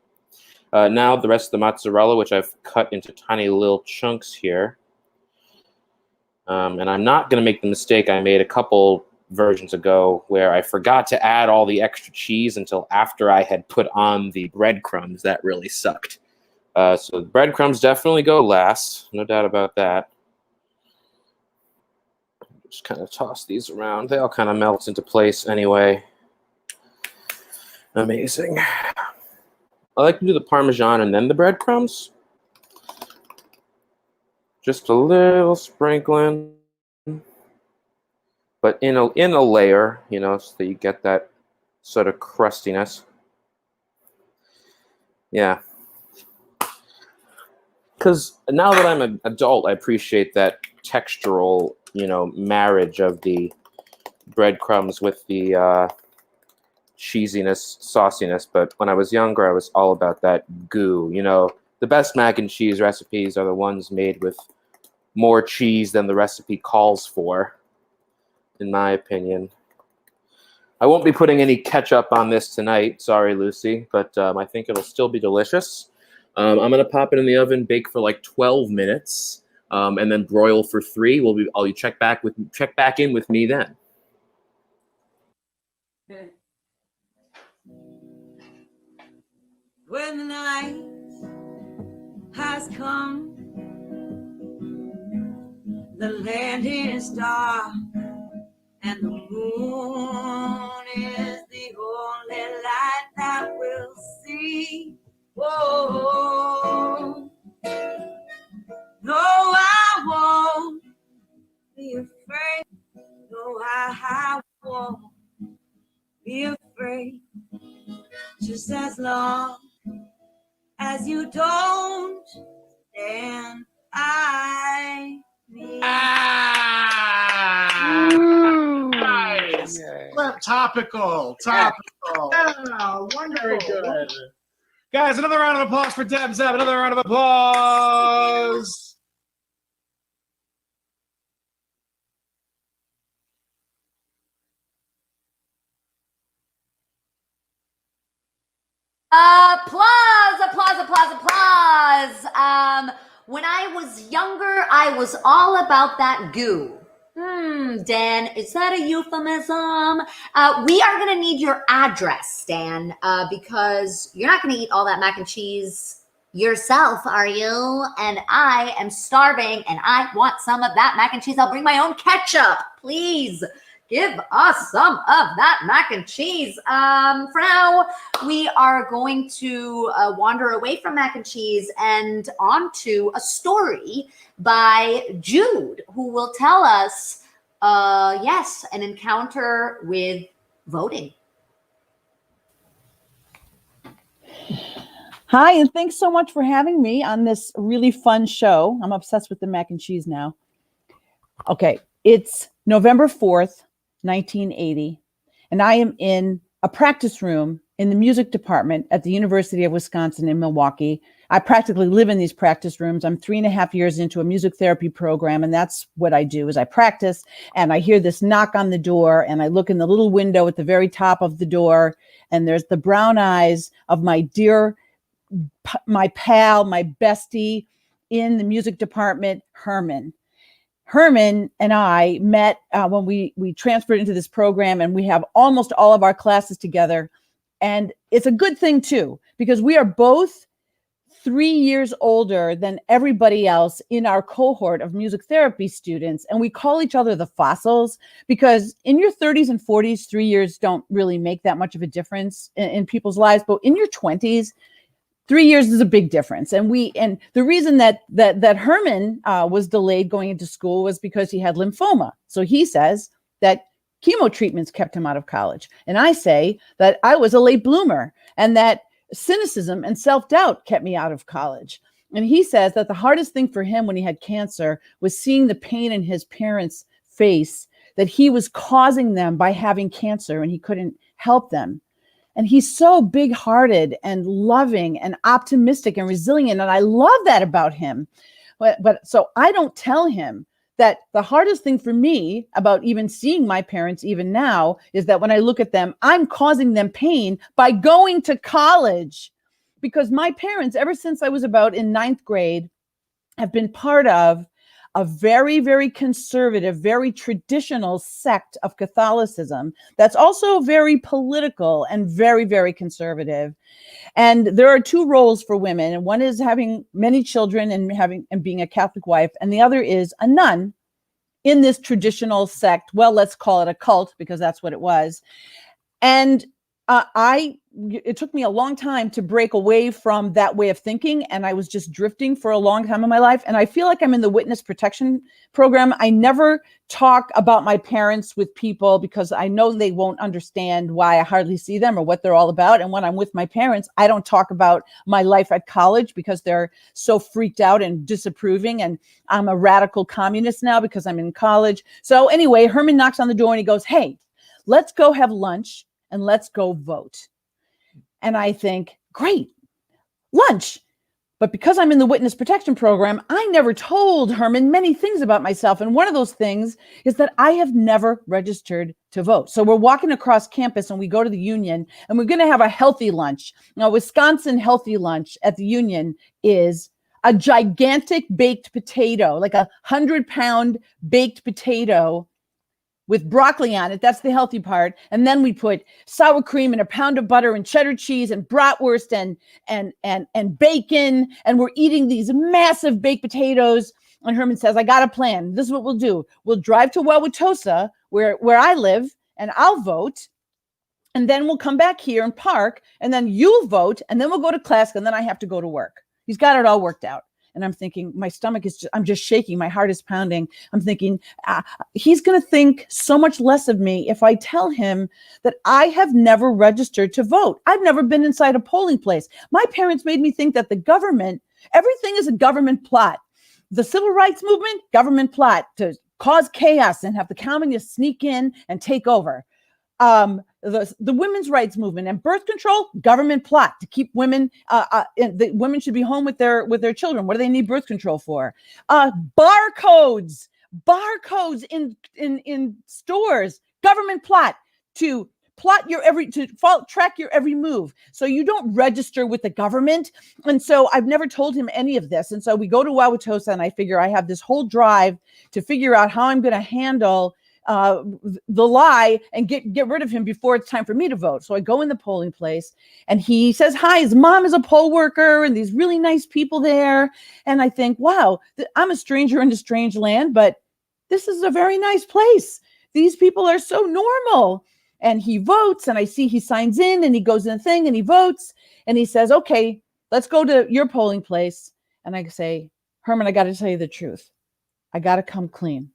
Now the rest of the mozzarella, which I've cut into tiny little chunks here. And I'm not going to make the mistake I made a couple versions ago where I forgot to add all the extra cheese until after I had put on the breadcrumbs. That really sucked. So the breadcrumbs definitely go last. No doubt about that. Just kind of toss these around. They all kind of melt into place anyway. Amazing. I like to do the Parmesan and then the breadcrumbs. Just a little sprinkling, but in a layer, you know, so that you get that sort of crustiness. Yeah. Because now that I'm an adult, I appreciate that textural, you know, marriage of the breadcrumbs with the cheesiness, sauciness. But when I was younger, I was all about that goo. You know, the best mac and cheese recipes are the ones made with more cheese than the recipe calls for, in my opinion. I won't be putting any ketchup on this tonight. Sorry, Lucy, but I think it'll still be delicious. I'm going to pop it in the oven, bake for like 12 minutes, and then broil for 3. I'll check back in with me then. When the night has come, the land is dark, and the moon is the only light that we'll see. Whoa. No, I won't be afraid. No, I won't be afraid. Just as long as you don't stand by me. Nice. Well, topical. Yeah, wonderful. Very good. Guys, another round of applause for Deb Zeb. Another round of applause. Applause, applause, applause, applause. When I was younger, I was all about that goo. Dan, is that a euphemism? We are going to need your address, Dan, because you're not going to eat all that mac and cheese yourself, are you? And I am starving, and I want some of that mac and cheese. I'll bring my own ketchup. Please give us some of that mac and cheese. For now, we are going to wander away from mac and cheese and onto a story by Jude, who will tell us, yes, an encounter with voting. Hi, and thanks so much for having me on this really fun show. I'm obsessed with the mac and cheese now. Okay, it's November 4th, 1980, and I am in a practice room in the music department at the University of Wisconsin in Milwaukee. I practically live in these practice rooms. I'm 3.5 years into a music therapy program, and that's what I do is I practice, and I hear this knock on the door, and I look in the little window at the very top of the door, and there's the brown eyes of my dear, my pal, my bestie in the music department, Herman. Herman and I met when we transferred into this program, and we have almost all of our classes together. And it's a good thing too, because we are both 3 years older than everybody else in our cohort of music therapy students. And we call each other the fossils because in your 30s and 40s, 3 years don't really make that much of a difference in people's lives. But in your 20s, 3 years is a big difference. And the reason that Herman was delayed going into school was because he had lymphoma. So he says that chemo treatments kept him out of college. And I say that I was a late bloomer and that cynicism and self-doubt kept me out of college. And he says that the hardest thing for him when he had cancer was seeing the pain in his parents' face that he was causing them by having cancer and he couldn't help them. And he's so big-hearted and loving and optimistic and resilient. And I love that about him. But so I don't tell him that the hardest thing for me about even seeing my parents even now is that when I look at them, I'm causing them pain by going to college. Because my parents, ever since I was about in 9th grade, have been part of a very, very conservative, very traditional sect of Catholicism that's also very political and very, very conservative. And there are 2 roles for women, and one is having many children and being a Catholic wife, and the other is a nun in this traditional sect. Well, let's call it a cult because that's what it was. And it took me a long time to break away from that way of thinking. And I was just drifting for a long time in my life. And I feel like I'm in the witness protection program. I never talk about my parents with people because I know they won't understand why I hardly see them or what they're all about. And when I'm with my parents, I don't talk about my life at college because they're so freaked out and disapproving. And I'm a radical communist now because I'm in college. So anyway, Herman knocks on the door and he goes, "Hey, let's go have lunch and let's go vote." And I think, great, lunch. But because I'm in the witness protection program, I never told Herman many things about myself. And one of those things is that I have never registered to vote. So we're walking across campus and we go to the Union and we're going to have a healthy lunch. Now, Wisconsin healthy lunch at the Union is a gigantic baked potato, like 100-pound baked potato with broccoli on it. That's the healthy part. And then we put sour cream and a pound of butter and cheddar cheese and bratwurst and bacon. And we're eating these massive baked potatoes. And Herman says, "I got a plan. This is what we'll do. We'll drive to Wauwatosa, where I live, and I'll vote. And then we'll come back here and park. And then you'll vote. And then we'll go to class. And then I have to go to work." He's got it all worked out. And I'm thinking, my stomach is I'm just shaking. My heart is pounding. I'm thinking, he's going to think so much less of me if I tell him that I have never registered to vote. I've never been inside a polling place. My parents made me think that the government, everything is a government plot. The civil rights movement, government plot to cause chaos and have the communists sneak in and take over. The women's rights movement and birth control, government plot to keep women, the women should be home with their children. What do they need birth control for? Barcodes in stores, government plot to track your every move. So you don't register with the government. And so I've never told him any of this. And so we go to Wauwatosa and I figure I have this whole drive to figure out how I'm going to handle the lie and get rid of him before it's time for me to vote. So I go in the polling place and he says, "Hi, his mom is a poll worker and these really nice people there." And I think, wow, I'm a stranger in a strange land, but this is a very nice place. These people are so normal. And he votes and I see he signs in and he goes in the thing and he votes and he says, "Okay, let's go to your polling place." And I say, "Herman, I got to tell you the truth. I got to come clean.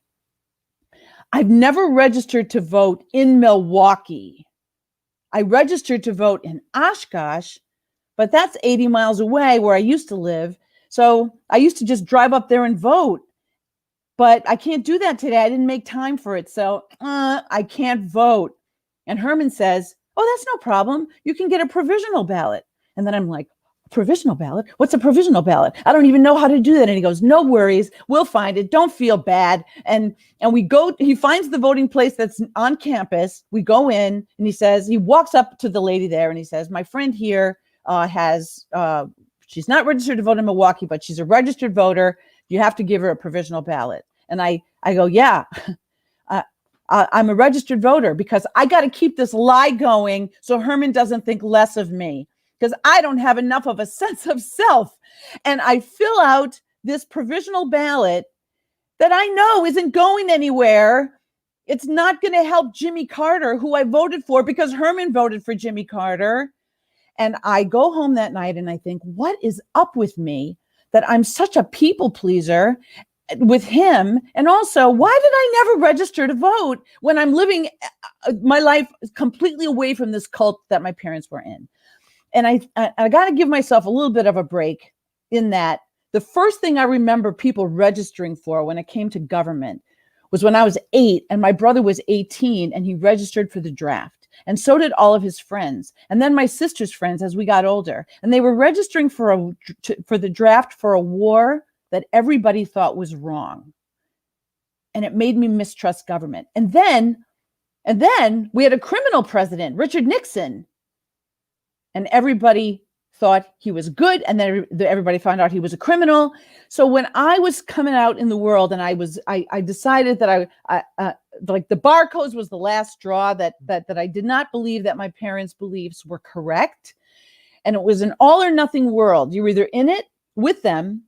I've never registered to vote in Milwaukee. I registered to vote in Oshkosh, but that's 80 miles away where I used to live. So I used to just drive up there and vote, but I can't do that today. I didn't make time for it. So I can't vote." And Herman says, "Oh, that's no problem. You can get a provisional ballot." And then I'm like, "Provisional ballot? What's a provisional ballot? I don't even know how to do that." And he goes, "No worries. We'll find it. Don't feel bad." And we go, he finds the voting place that's on campus. We go in and he walks up to the lady there and he says, "My friend here she's not registered to vote in Milwaukee, but she's a registered voter. You have to give her a provisional ballot." And I go, "Yeah, I'm a registered voter because I got to keep this lie going so Herman doesn't think less of me." because I don't have enough of a sense of self. And I fill out this provisional ballot that I know isn't going anywhere. It's not going to help Jimmy Carter, who I voted for because Herman voted for Jimmy Carter. And I go home that night and I think, what is up with me that I'm such a people pleaser with him? And also, why did I never register to vote when I'm living my life completely away from this cult that my parents were in? And I got to give myself a little bit of a break in that the first thing I remember people registering for when it came to government was when I was 8 and my brother was 18 and he registered for the draft. And so did all of his friends. And then my sister's friends as we got older. And they were registering for the draft for a war that everybody thought was wrong. And it made me mistrust government. And then we had a criminal president, Richard Nixon. And everybody thought he was good. And then everybody found out he was a criminal. So when I was coming out in the world and I decided that like the barcodes was the last straw, that I did not believe that my parents' beliefs were correct. And it was an all or nothing world. You're either in it with them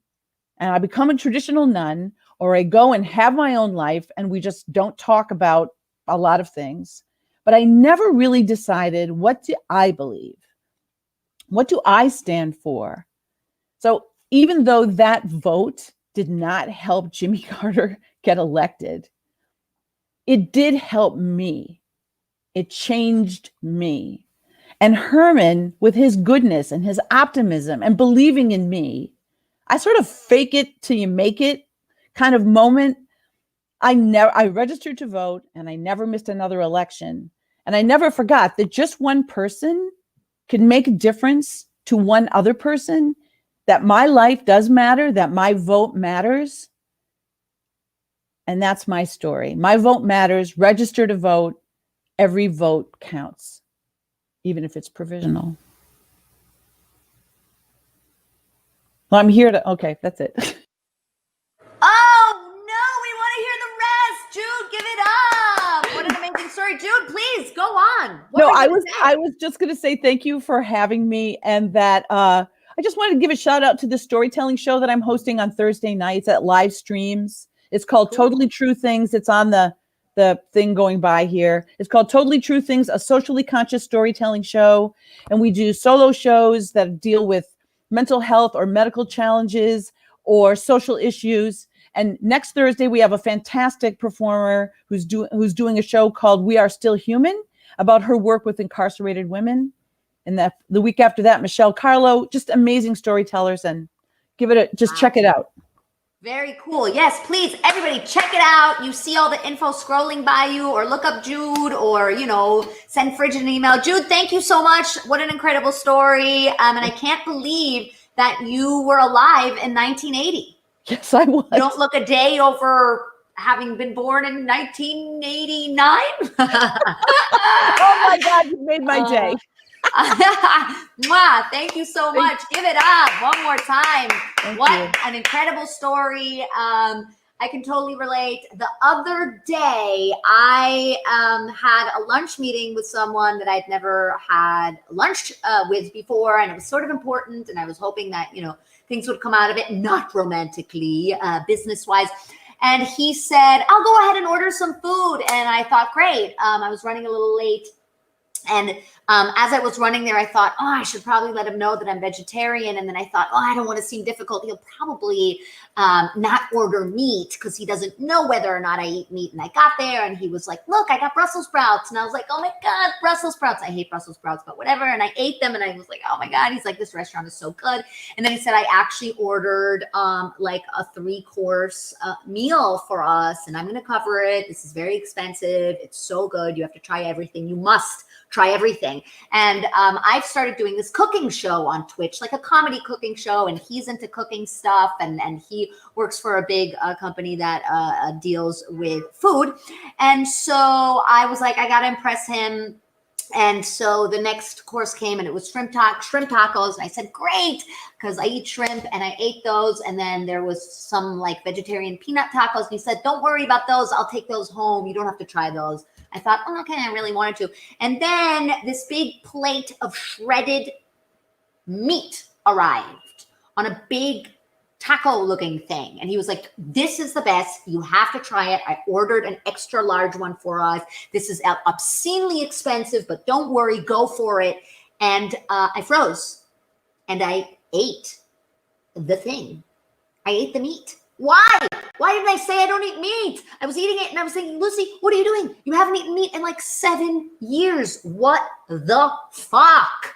and I become a traditional nun, or I go and have my own life and we just don't talk about a lot of things. But I never really decided, what do I believe? What do I stand for? So even though that vote did not help Jimmy Carter get elected, it did help me. It changed me. And Herman, with his goodness and his optimism and believing in me, I sort of fake it till you make it kind of moment. I registered to vote and I never missed another election. And I never forgot that just one person can make a difference to one other person, that my life does matter, that my vote matters. And that's my story. My vote matters. Register to vote. Every vote counts, even if it's provisional. Well, I'm here to, okay, that's it. Oh, no, we want to hear the rest. Jude, give it up. What an amazing story. Jude, please go on. What No, were you I gonna say? was just going to say thank you for having me, and that I just wanted to give a shout out to the storytelling show that I'm hosting on Thursday nights at live streams. It's called Totally True Things. It's on the thing going by here. It's called Totally True Things, a socially conscious storytelling show. And we do solo shows that deal with mental health or medical challenges or social issues. And next Thursday, we have a fantastic performer who's doing a show called We Are Still Human, about her work with incarcerated women. And the week after that, Michelle Carlo, just amazing storytellers, and check it out. Very cool. Yes, please, everybody, check it out. You see all the info scrolling by you, or look up Jude, or, send Frigid an email. Jude, thank you so much. What an incredible story. And I can't believe that you were alive in 1980. Yes, I was. You don't look a day over having been born in 1989. Oh my God, you made my day. Mwah, thank you so much. Give it up one more time. What an incredible story. I can totally relate. The other day, I had a lunch meeting with someone that I'd never had lunch with before, and it was sort of important, and I was hoping that, things would come out of it, not romantically, business-wise. And he said, I'll go ahead and order some food. And I thought, great. I was running a little late. And as I was running there, I thought, I should probably let him know that I'm vegetarian. And then I thought, I don't want to seem difficult. He'll probably not order meat because he doesn't know whether or not I eat meat. And I got there and he was like, look, I got Brussels sprouts. And I was like, oh my God, Brussels sprouts. I hate Brussels sprouts, but whatever. And I ate them and I was like, oh my God. He's like, this restaurant is so good. And then he said, I actually ordered like a 3-course meal for us, and I'm going to cover it. This is very expensive. It's so good. You have to try everything. You must try everything. And I've started doing this cooking show on Twitch, like a comedy cooking show, and he's into cooking stuff, and he works for a big company that deals with food. And so I was like, I got to impress him. And so the next course came and it was shrimp tacos. And I said, great, because I eat shrimp, and I ate those. And then there was some like vegetarian peanut tacos. And he said, don't worry about those. I'll take those home. You don't have to try those. I thought, okay, I really wanted to. And then this big plate of shredded meat arrived on a big taco looking thing. And he was like, this is the best. You have to try it. I ordered an extra large one for us. This is obscenely expensive, but don't worry, go for it. And I froze and I ate the thing. I ate the meat. Why? Why didn't I say I don't eat meat? I was eating it and I was thinking, Lucy, what are you doing? You haven't eaten meat in like 7 years. What the fuck?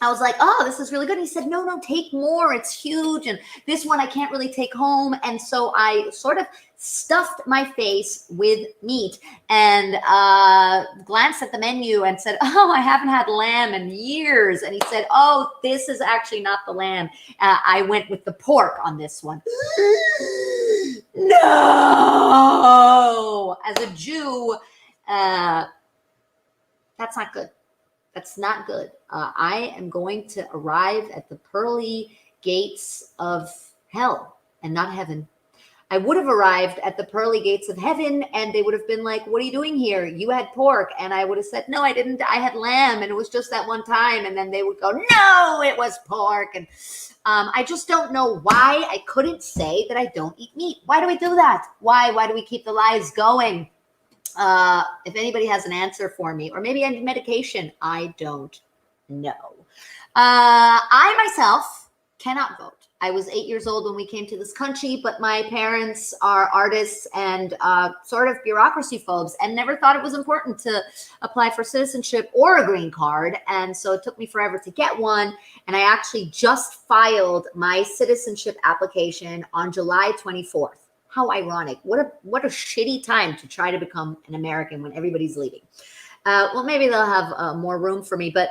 I was like, oh, this is really good. And he said, no, take more. It's huge. And this one I can't really take home. And so I sort of stuffed my face with meat and glanced at the menu and said, oh, I haven't had lamb in years. And he said, oh, this is actually not the lamb. I went with the pork on this one. No! As a Jew, that's not good. That's not good. I am going to arrive at the pearly gates of hell and not heaven. I would have arrived at the pearly gates of heaven and they would have been like, what are you doing here? You had pork. And I would have said, no, I didn't. I had lamb and it was just that one time. And then they would go, no, it was pork. And I just don't know why I couldn't say that I don't eat meat. Why do we do that? Why do we keep the lies going? If anybody has an answer for me, or maybe I need medication, I don't know. I myself cannot vote. I was 8 years old when we came to this country, but my parents are artists and sort of bureaucracy phobes and never thought it was important to apply for citizenship or a green card. And so it took me forever to get one. And I actually just filed my citizenship application on July 24th. How ironic. What a shitty time to try to become an American when everybody's leaving. Well, maybe they'll have more room for me, but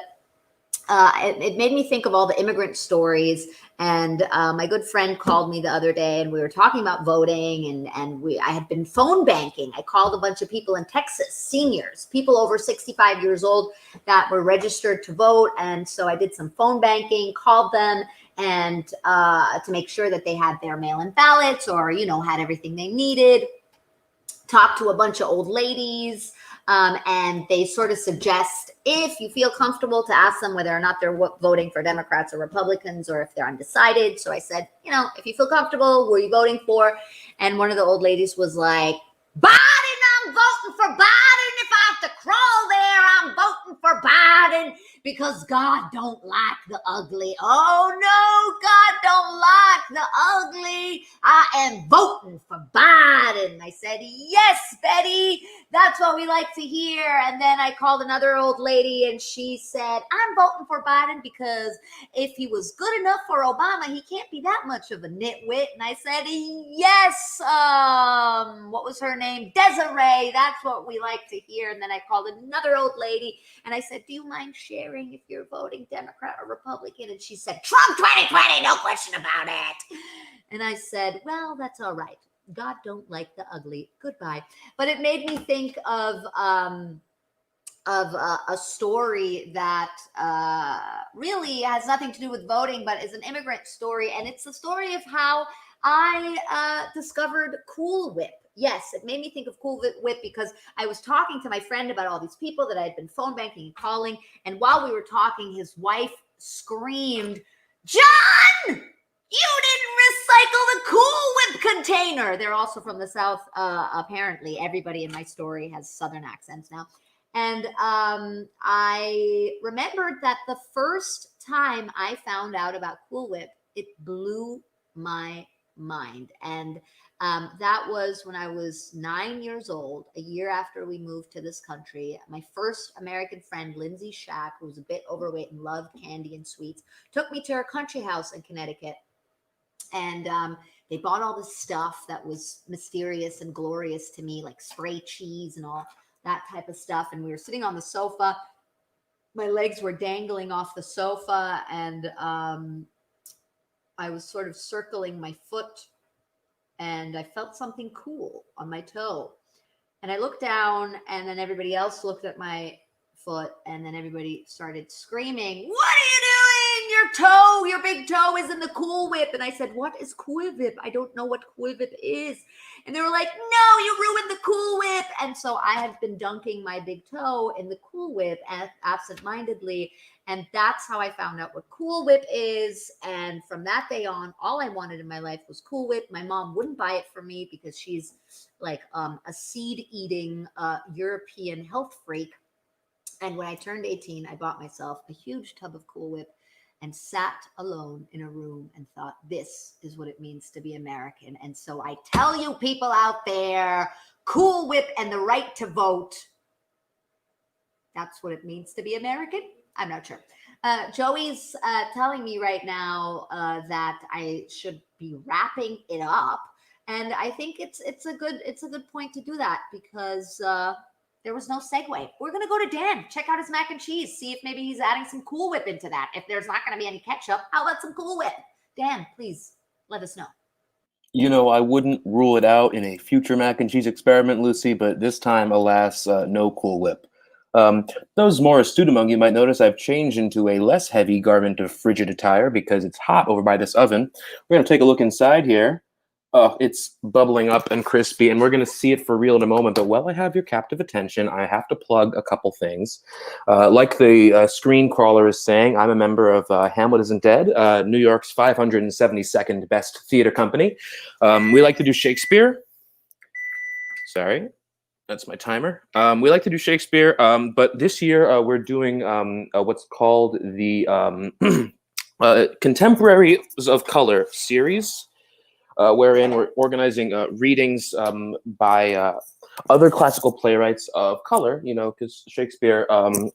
it made me think of all the immigrant stories. And my good friend called me the other day and we were talking about voting and I had been phone banking. I called a bunch of people in Texas, seniors, people over 65 years old that were registered to vote. And so I did some phone banking, called them, and to make sure that they had their mail-in ballots or, had everything they needed. Talked to a bunch of old ladies, and they sort of suggest, if you feel comfortable, to ask them whether or not they're voting for Democrats or Republicans or if they're undecided. So I said, if you feel comfortable, who are you voting for? And one of the old ladies was like, Biden, I'm voting for Biden. If I have to crawl there, I'm voting for Biden because God don't like the ugly. Oh no, God don't like the ugly. I am voting for Biden. I said, yes, Betty, that's what we like to hear. And then I called another old lady and she said, I'm voting for Biden because if he was good enough for Obama, he can't be that much of a nitwit. And I said, yes, what was her name? Desiree. That's what we like to hear. And then I called another old lady and I said, do you mind sharing if you're voting Democrat or Republican? And she said, Trump 2020, no question about it. And I said, well, that's all right. God don't like the ugly. Goodbye. But it made me think of a story that really has nothing to do with voting, but is an immigrant story. And it's the story of how I discovered Cool Whip. Yes, it made me think of Cool Whip because I was talking to my friend about all these people that I had been phone banking and calling. And while we were talking, his wife screamed, John, you didn't recycle the Cool Whip container. They're also from the South, apparently. Everybody in my story has Southern accents now. And I remembered that the first time I found out about Cool Whip, it blew my mind. And that was when I was 9 years old, a year after we moved to this country. My first American friend, Lindsay Shack, who was a bit overweight and loved candy and sweets, took me to her country house in Connecticut. And they bought all this stuff that was mysterious and glorious to me, like spray cheese and all that type of stuff. And we were sitting on the sofa. My legs were dangling off the sofa, and I was sort of circling my foot, and I felt something cool on my toe. And I looked down, and then everybody else looked at my foot, and then everybody started screaming, what are you doing? Your big toe is in the Cool Whip. And I said, what is Cool Whip? I don't know what Cool Whip is. And they were like, no, you ruined the Cool Whip. And so I have been dunking my big toe in the Cool Whip absentmindedly. And that's how I found out what Cool Whip is. And from that day on, all I wanted in my life was Cool Whip. My mom wouldn't buy it for me because she's like a seed eating European health freak. And when I turned 18, I bought myself a huge tub of Cool Whip and sat alone in a room and thought, this is what it means to be American. And so I tell you people out there, Cool Whip and the right to vote, that's what it means to be American? I'm not sure. Joey's telling me right now that I should be wrapping it up. And I think it's a good point to do that because there was no segue. We're gonna go to Dan, check out his mac and cheese, see if maybe he's adding some Cool Whip into that. If there's not gonna be any ketchup, how about some Cool Whip? Dan, please let us know. You know, I wouldn't rule it out in a future mac and cheese experiment, Lucy, but this time, alas, no Cool Whip. Those more astute among you might notice I've changed into a less heavy garment of frigid attire because it's hot over by this oven. We're going to take a look inside here. Oh, it's bubbling up and crispy, and we're going to see it for real in a moment. But while I have your captive attention, I have to plug a couple things. Like the screen crawler is saying, I'm a member of Hamlet Isn't Dead, New York's 572nd best theater company. We like to do Shakespeare. Sorry. That's my timer. We like to do Shakespeare, but this year we're doing what's called the Contemporaries of Color series, wherein we're organizing readings by other classical playwrights of color, you know, because Shakespeare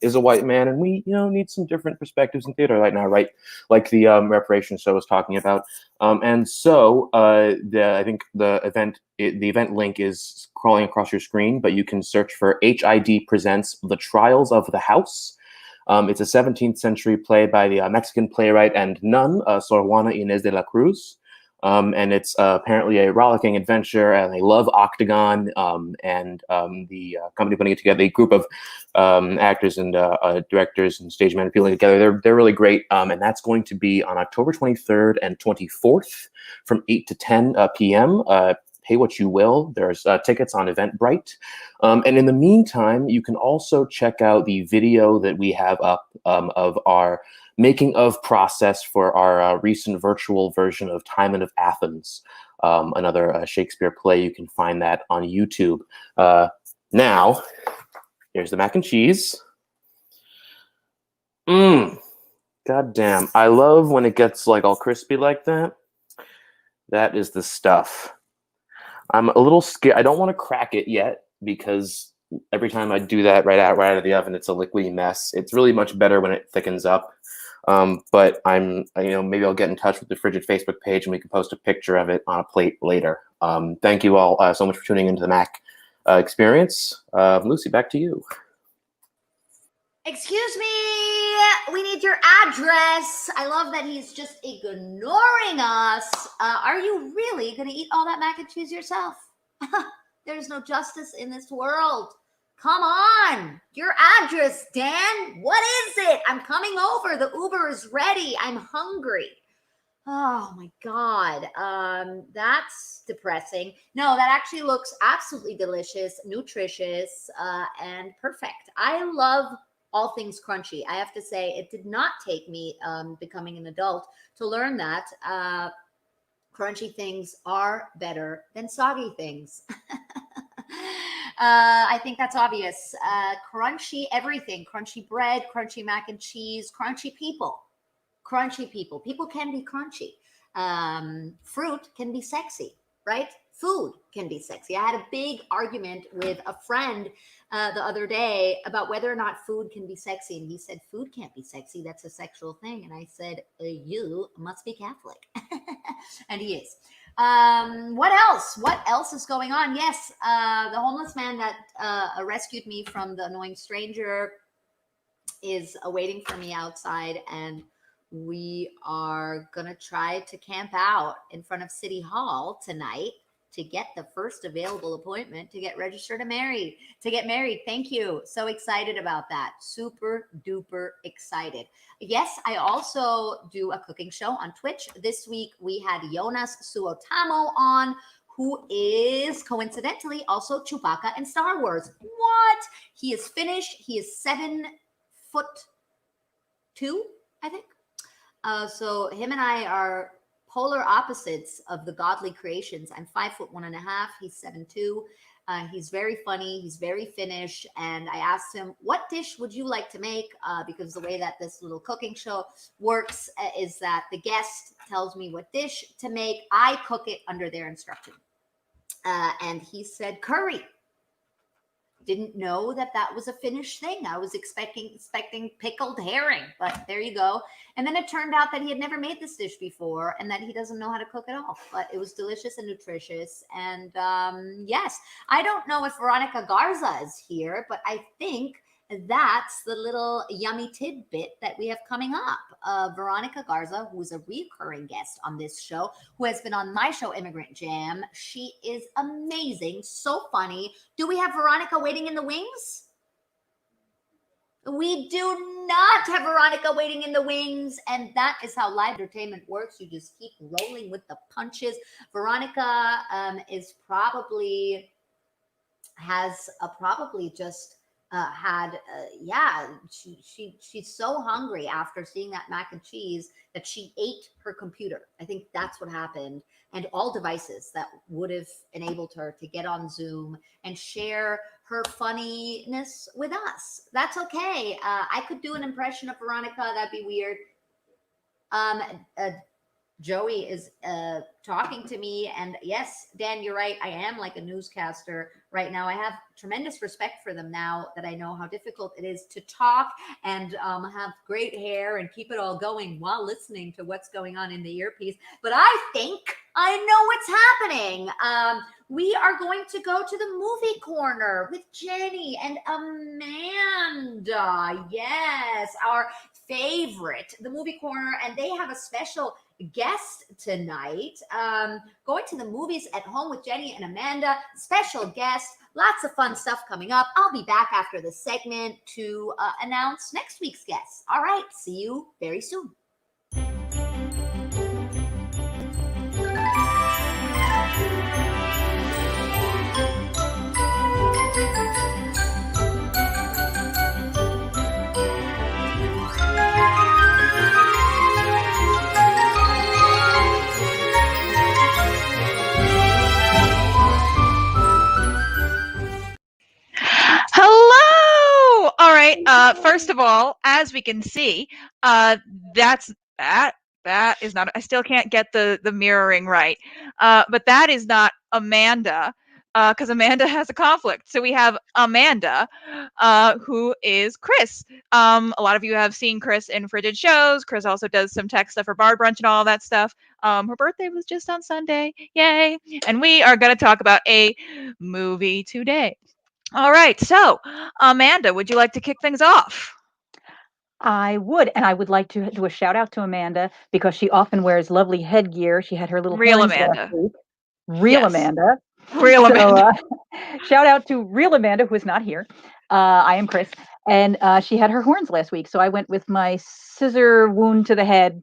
is a white man, and we, you know, need some different perspectives in theater right now, right? Like the Reparations Show was talking about. And so I think the event link is crawling across your screen, but you can search for HID Presents The Trials of the House. It's a 17th century play by the Mexican playwright and nun, Sor Juana Inés de la Cruz. And it's apparently a rollicking adventure and a love octagon. And the company putting it together, a group of actors and directors and stage men putting it together. They're really great. And that's going to be on October 23rd and 24th from 8 to 10 p.m. Pay what you will. There's tickets on Eventbrite. And in the meantime, you can also check out the video that we have up of our making of process for our recent virtual version of Timon of Athens, another Shakespeare play. You can find that on YouTube. Now, here's the mac and cheese. God damn. I love when it gets like all crispy like that. That is the stuff. I'm a little scared. I don't want to crack it yet because every time I do that right out of the oven, it's a liquidy mess. It's really much better when it thickens up. But maybe I'll get in touch with the Frigid Facebook page and we can post a picture of it on a plate later. Thank you all so much for tuning into the Mac experience. Lucy, back to you. Excuse me, we need your address. I love that he's just ignoring us. Are you really going to eat all that mac and cheese yourself? There's no justice in this world. Come on, your address, Dan. What is it? I'm coming over. The Uber is ready. I'm hungry. Oh my God. That's depressing. No, that actually looks absolutely delicious, nutritious, and perfect. I love all things crunchy. I have to say, it did not take me becoming an adult to learn that crunchy things are better than soggy things. I think that's obvious. Crunchy everything, crunchy bread, crunchy mac and cheese, crunchy people. Crunchy people. People can be crunchy. Fruit can be sexy, right? Food can be sexy. I had a big argument with a friend the other day about whether or not food can be sexy. And he said, food can't be sexy. That's a sexual thing. And I said, you must be Catholic. And he is. What else? What else is going on? Yes, the homeless man that rescued me from the annoying stranger is waiting for me outside, and we are gonna try to camp out in front of City Hall tonight to get the first available appointment to get registered and married, to get married. Thank you. So excited about that. Super duper excited. Yes, I also do a cooking show on Twitch. This week we had Jonas Suotamo on, who is coincidentally also Chewbacca in Star Wars. What? He is Finnish. He is 7'2" 2, I think. So him and I are polar opposites of the godly creations. I'm 5'1.5". He's 7'2". He's very funny. He's very Finnish. And I asked him, what dish would you like to make? Because the way that this little cooking show works is that the guest tells me what dish to make. I cook it under their instruction. And he said curry. Didn't know that that was a Finnish thing. I was expecting pickled herring, but there you go. And then it turned out that he had never made this dish before and that he doesn't know how to cook at all. But it was delicious and nutritious. And yes, I don't know if Veronica Garza is here, but I think that's the little yummy tidbit that we have coming up. Veronica Garza, who is a recurring guest on this show, who has been on my show, Immigrant Jam. She is amazing, so funny. Do we have Veronica waiting in the wings? We do not have Veronica waiting in the wings, and that is how live entertainment works. You just keep rolling with the punches. Veronica is probably just she's so hungry after seeing that mac and cheese that she ate her computer. I think that's what happened, and all devices that would have enabled her to get on Zoom and share her funniness with us. That's okay. I could do an impression of Veronica. That'd be weird. Joey is talking to me, and yes, Dan, you're right. I am like a newscaster right now. I have tremendous respect for them now that I know how difficult it is to talk and have great hair and keep it all going while listening to what's going on in the earpiece. But I think I know what's happening. We are going to go to the movie corner with Jenny and Amanda. Yes, our favorite, the movie corner, and they have a special guest tonight. Going to the movies at home with Jenny and Amanda, special guest, lots of fun stuff coming up. I'll be back after the segment to announce next week's guest. All right, see you very soon. Hello. All right. First of all, as we can see, that is not. I still can't get the mirroring right. But that is not Amanda, because Amanda has a conflict. So we have Amanda, who is Chris. A lot of you have seen Chris in Frigid shows. Chris also does some tech stuff for Bar Brunch and all that stuff. Her birthday was just on Sunday. Yay! And we are going to talk about a movie today. All right. So, Amanda, would you like to kick things off? I would, and I would like to do a shout out to Amanda because she often wears lovely headgear. She had her little Real horns Amanda. last week. Real Yes. Amanda. Real Amanda. Shout out to Real Amanda, who is not here. I am Chris, and she had her horns last week, so I went with my scissor wound to the head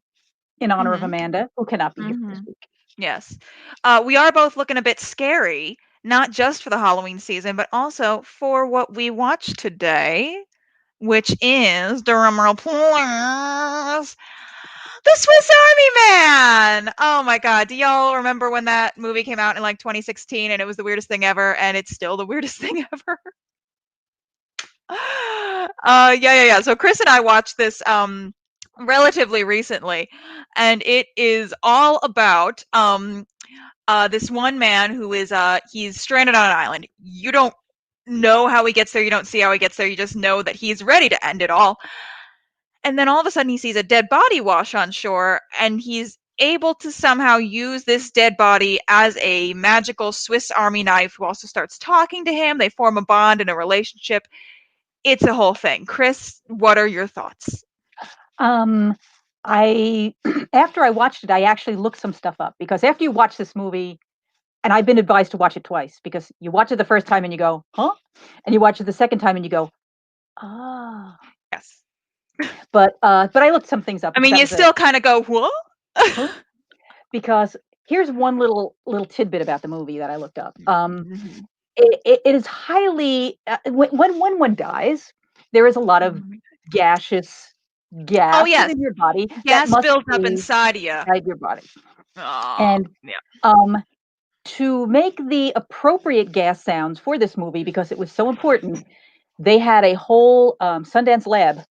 in honor of Amanda, who cannot be here this week. Yes. We are both looking a bit scary, not just for the Halloween season, but also for what we watched today, which is, drumroll please, The Swiss Army Man. Oh my God. Do y'all remember when that movie came out in like 2016 and it was the weirdest thing ever, and it's still the weirdest thing ever? Yeah. So Chris and I watched this relatively recently, and it is all about this one man who is he's stranded on an island. You don't know how he gets there, you don't see how he gets there, you just know that he's ready to end it all. And then all of a sudden he sees a dead body wash on shore, and he's able to somehow use this dead body as a magical Swiss Army knife, who also starts talking to him. They form a bond and a relationship. It's a whole thing. Chris, what are your thoughts? I after I watched it, I actually looked some stuff up, because after you watch this movie, and I've been advised to watch it twice, because you watch it the first time and you go, huh? And you watch it the second time and you go, ah. Yes. But I looked some things up. I mean, you still kind of go, what? Because here's one little tidbit about the movie that I looked up. It is highly when one dies, there is a lot of gaseous gas Oh, yes. within your body that Gas must built up be inside you. inside your body. Oh, And yeah. to make the appropriate gas sounds for this movie, because it was so important, they had a whole Sundance Lab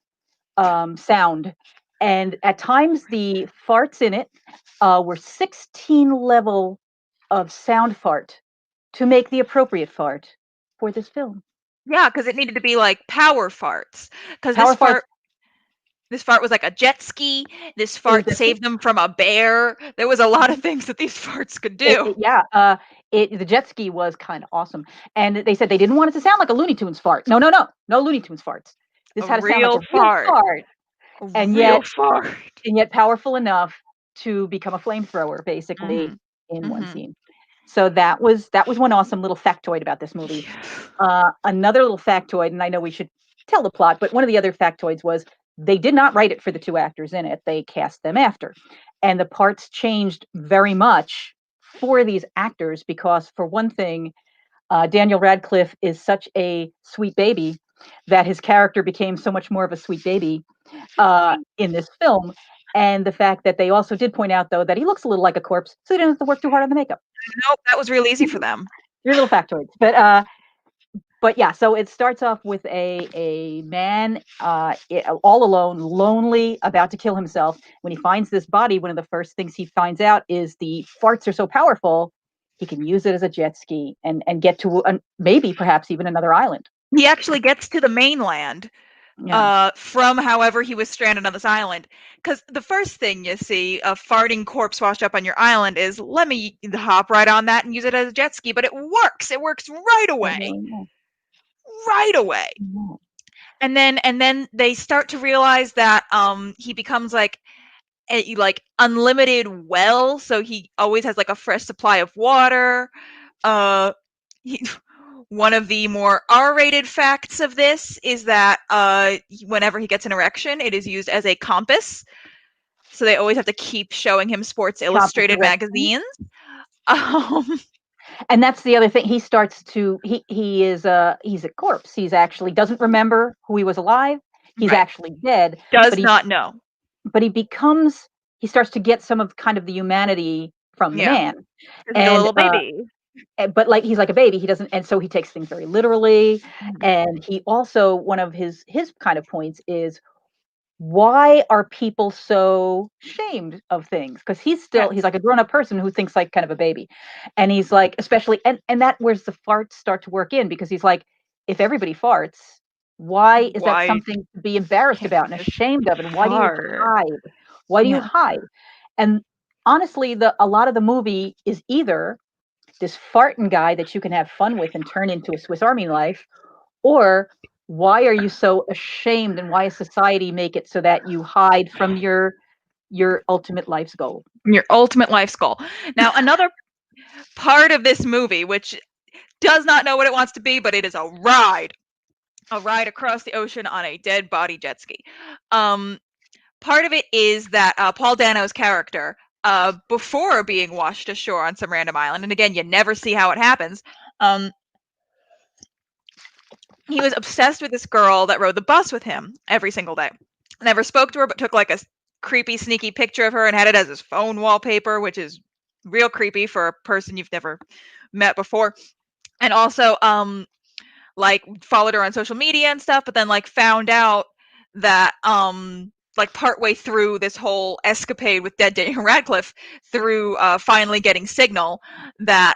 sound. And at times, the farts in it were 16 level of sound fart to make the appropriate fart for this film. Yeah, because it needed to be like power farts. Because Power farts. This fart was like a jet ski. This It was fart a jet ski. saved them from a bear. There was a lot of things that these farts could do. The jet ski was kind of awesome, and they said they didn't want it to sound like a Looney Tunes fart. No Looney Tunes farts. This had to sound like a real fart, and real yet powerful enough to become a flamethrower, basically, in one scene. So that was one awesome little factoid about this movie. Another little factoid, and I know we should tell the plot, but one of the other factoids was they did not write it for the two actors in it. They cast them after. And the parts changed very much for these actors because, for one thing, Daniel Radcliffe is such a sweet baby that his character became so much more of a sweet baby in this film. And the fact that they also did point out, though, that he looks a little like a corpse, so he didn't have to work too hard on the makeup. Nope, that was real easy for them. Your little factoids. But yeah, so it starts off with a man all alone, lonely, about to kill himself. When he finds this body, one of the first things he finds out is the farts are so powerful, he can use it as a jet ski and get to maybe perhaps even another island. He actually gets to the mainland from however he was stranded on this island. Because the first thing you see, a farting corpse washed up on your island, is let me hop right on that and use it as a jet ski. But it works. It works right away. Right away. And then they start to realize that he becomes like a unlimited well, so he always has like a fresh supply of water. One of the more R-rated facts of this is that whenever he gets an erection, it is used as a compass. So they always have to keep showing him Sports Illustrated magazines. And that's the other thing. He starts to he's a corpse. He's actually doesn't remember who he was alive. He's actually dead. Does not know. But he starts to get some of kind of the humanity from the man. He's a little baby. But like he's like a baby. He doesn't, and so he takes things very literally. And he also, one of his kind of points is, why are people so ashamed of things? Because he's like a grown-up person who thinks like kind of a baby. And he's like, especially, and that where's the farts start to work in, because he's like, if everybody farts, why is that something to be embarrassed about and ashamed of? And why do you hide? Why do you hide? And honestly, a lot of the movie is either this farting guy that you can have fun with and turn into a Swiss Army knife, or why are you so ashamed, and why does society make it so that you hide from your ultimate life's goal? Your ultimate life's goal. Now, another part of this movie, which does not know what it wants to be, but it is a ride across the ocean on a dead body jet ski. Part of it is that Paul Dano's character, before being washed ashore on some random island, and again, you never see how it happens, he was obsessed with this girl that rode the bus with him every single day. Never spoke to her, but took like a creepy, sneaky picture of her and had it as his phone wallpaper, which is real creepy for a person you've never met before. And also, like followed her on social media and stuff, but then like found out that like partway through this whole escapade with dead Daniel Radcliffe, through finally getting signal that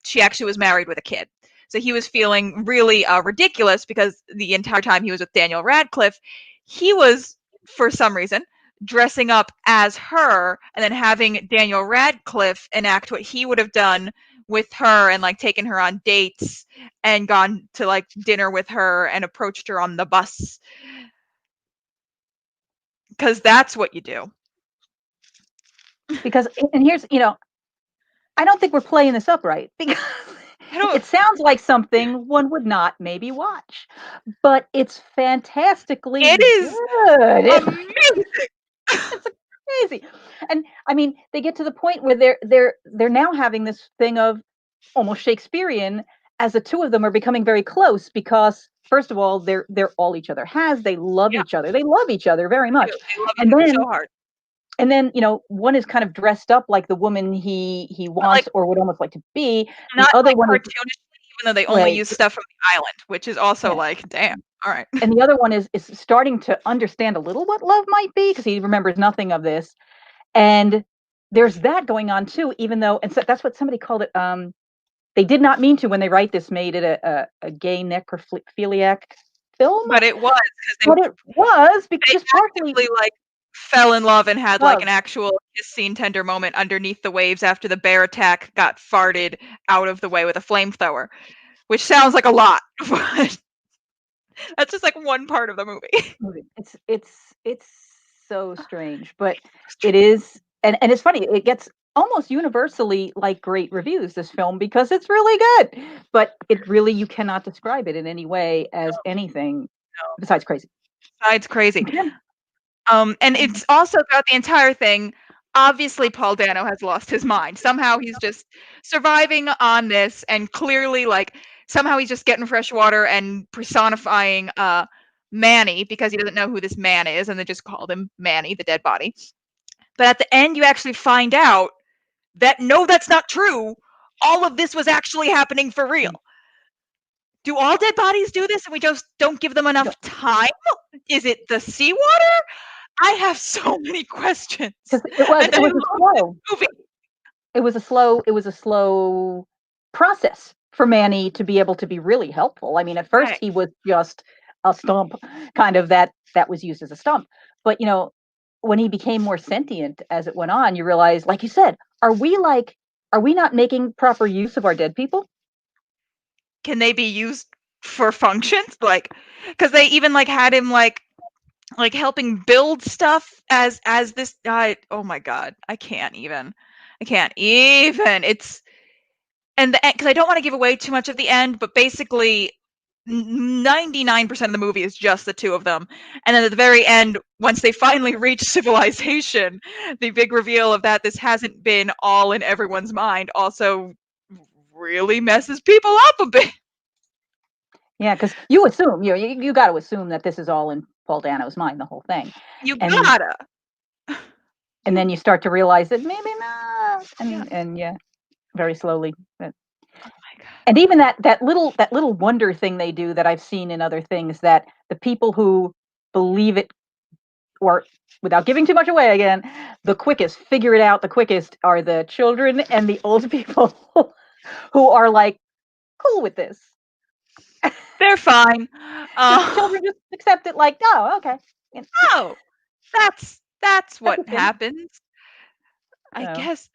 she actually was married with a kid. So he was feeling really ridiculous because the entire time he was with Daniel Radcliffe, he was, for some reason, dressing up as her and then having Daniel Radcliffe enact what he would have done with her and like taken her on dates and gone to like dinner with her and approached her on the bus. Because that's what you do. Because, and here's, I don't think we're playing this up right, because it sounds like something one would not maybe watch, but it's fantastically good. Amazing. It's crazy. And I mean, they get to the point where they're now having this thing of almost Shakespearean, as the two of them are becoming very close, because first of all, they're all each other has. They love each other. They love each other very much. They love And each other then so hard. And then, you know, one is kind of dressed up like the woman he wants or would almost like to be. The Not other like one is cartoonishly, even though they only right. use stuff from the island, which is also Yeah. like, damn. All right. And the other one is starting to understand a little what love might be because he remembers nothing of this. And there's that going on too, even though, and so that's what somebody called it. They did not mean to when they write this, made it a gay necrophiliac film. But it was But it was because partly like fell in love and had like Love. an actual kiss scene tender moment underneath the waves after the bear attack got farted out of the way with a flamethrower, which sounds like a lot, but that's just like one part of the movie. It's so strange, but it is, and it's funny. It gets almost universally like great reviews, this film, because it's really good. But it really, you cannot describe it in any way as anything besides crazy. Besides crazy. And it's also throughout the entire thing, obviously Paul Dano has lost his mind. Somehow he's just surviving on this, and clearly like somehow he's just getting fresh water and personifying Manny because he doesn't know who this man is, and they just called him Manny, the dead body. But at the end you actually find out that no, that's not true. All of this was actually happening for real. Do all dead bodies do this and we just don't give them enough time? Is it the seawater? I have so many questions. It was a slow process for Manny to be able to be really helpful. I mean, at first he was just a stump, kind of that was used as a stump. But you know, when he became more sentient as it went on, you realize, like you said, are we not making proper use of our dead people? Can they be used for functions? Like, because they even like had him like helping build stuff as this guy. Oh my god, I can't even. It's and because I don't want to give away too much of the end, but basically 99% of the movie is just the two of them. And then at the very end, once they finally reach civilization, the big reveal of that this hasn't been all in everyone's mind also really messes people up a bit. Yeah, because you assume you got to assume that this is all in Paul Dano's mind, the whole thing. You gotta. And then you start to realize that maybe not. And yeah, very slowly. And even that little wonder thing they do that I've seen in other things, that the people who believe it, or without giving too much away again, figure it out the quickest are the children and the old people who are like cool with this. They're fine. Children just accept it like, oh, okay. Oh, that's what happens. I guess.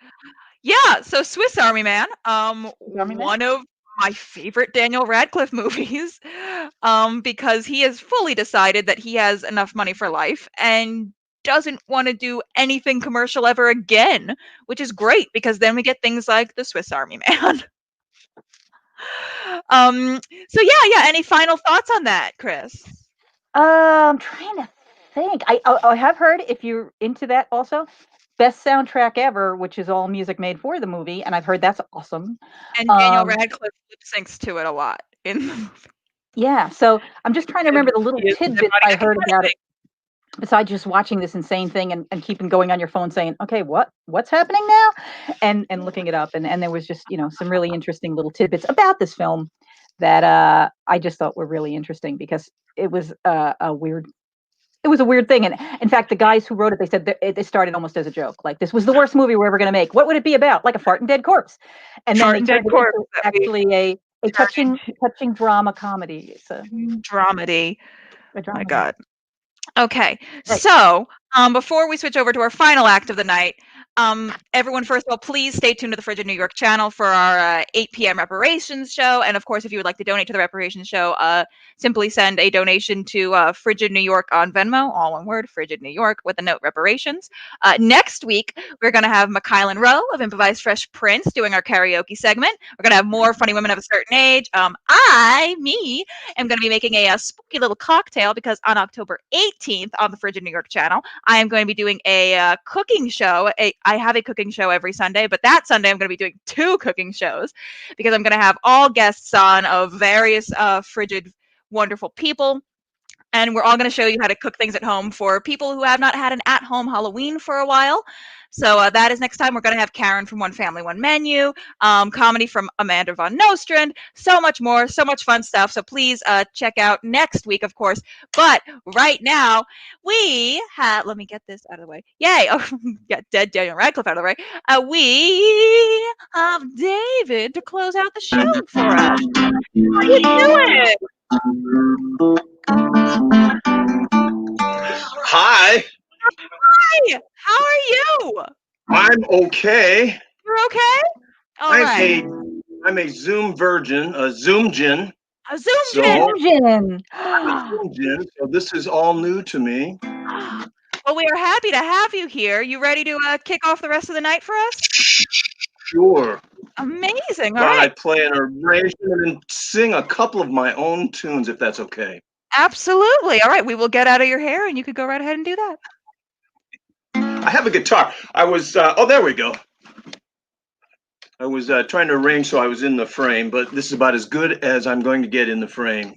Yeah, so Swiss Army Man, one of my favorite Daniel Radcliffe movies, because he has fully decided that he has enough money for life and doesn't want to do anything commercial ever again, which is great because then we get things like the Swiss Army Man. So yeah, any final thoughts on that, Chris? I'm trying to think. I have heard, if you're into that also, best soundtrack ever, which is all music made for the movie, and I've heard that's awesome. And Daniel Radcliffe lip syncs to it a lot in the movie. Yeah, so I'm just trying to remember the little tidbits I heard about it. Besides just watching this insane thing and keeping going on your phone saying, okay, what's happening now? And looking it up. And there was just, some really interesting little tidbits about this film that I just thought were really interesting, because it was a weird thing. And in fact, the guys who wrote it, they said it started almost as a joke. Like, this was the worst movie we're ever going to make. What would it be about? Like a fart and dead corpse. And then they turned it into actually a touching drama comedy. It's a dramedy. A drama. My God. Okay, so before we switch over to our final act of the night, everyone, first of all, please stay tuned to the Frigid New York channel for our 8 p.m. reparations show. And of course, if you would like to donate to the reparations show, simply send a donation to Frigid New York on Venmo, all one word, Frigid New York, with the note reparations. Next week, we're going to have Mikhailin Rowe of Improvised Fresh Prince doing our karaoke segment. We're going to have more funny women of a certain age. I am going to be making a spooky little cocktail, because on October 18th on the Frigid New York channel, I am going to be doing a cooking show. I have a cooking show every Sunday, but that Sunday I'm going to be doing 2 cooking shows, because I'm going to have all guests on of various frigid wonderful people. And we're all going to show you how to cook things at home for people who have not had an at-home Halloween for a while. So that is next time. We're going to have Karen from One Family, One Menu, comedy from Amanda von Nostrand, so much more, so much fun stuff. So please check out next week, of course. But right now, we have, let me get this out of the way. Yay. Oh, got dead Daniel Radcliffe out of the way. We have David to close out the show for us. How you doing? Hi, Hi, how are you? I'm okay. You're okay? All right. I'm a Zoom virgin, a Zoomgin. A Zoom So Zoomgin. I'm a Zoomgin, so this is all new to me. Well, we are happy to have you here. You ready to kick off the rest of the night for us? Sure. Amazing. All Thought right. I'd play an arrangement and sing a couple of my own tunes, if that's okay. Absolutely. All right. We will get out of your hair and you could go right ahead and do that. I have a guitar. I was, oh, there we go. I was trying to arrange so I was in the frame, but this is about as good as I'm going to get in the frame.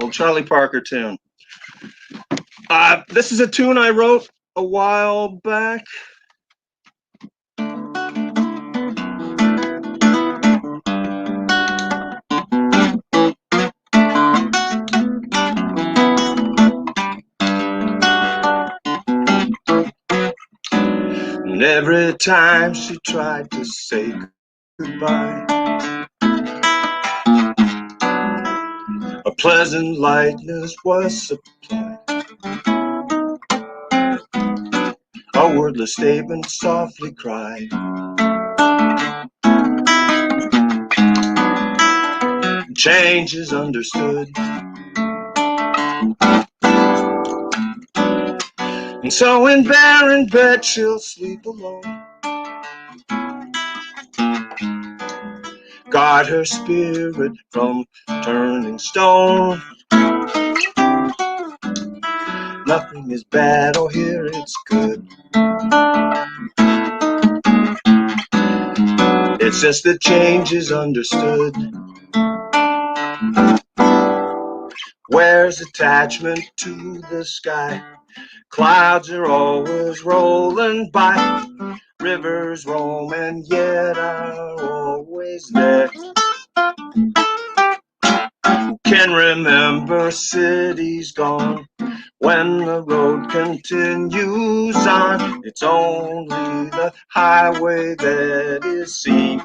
Old Charlie Parker tune. This is a tune I wrote a while back. And every time she tried to say goodbye, a pleasant lightness was supplied. A wordless statement softly cried. Change is understood. And so in barren bed she'll sleep alone. Guard her spirit from turning stone. Nothing is bad, oh here it's good. It's just that change is understood. Where's attachment to the sky? Clouds are always rolling by. Rivers roam and yet are always there. and remember cities gone. When the road continues on, it's only the highway that is seen.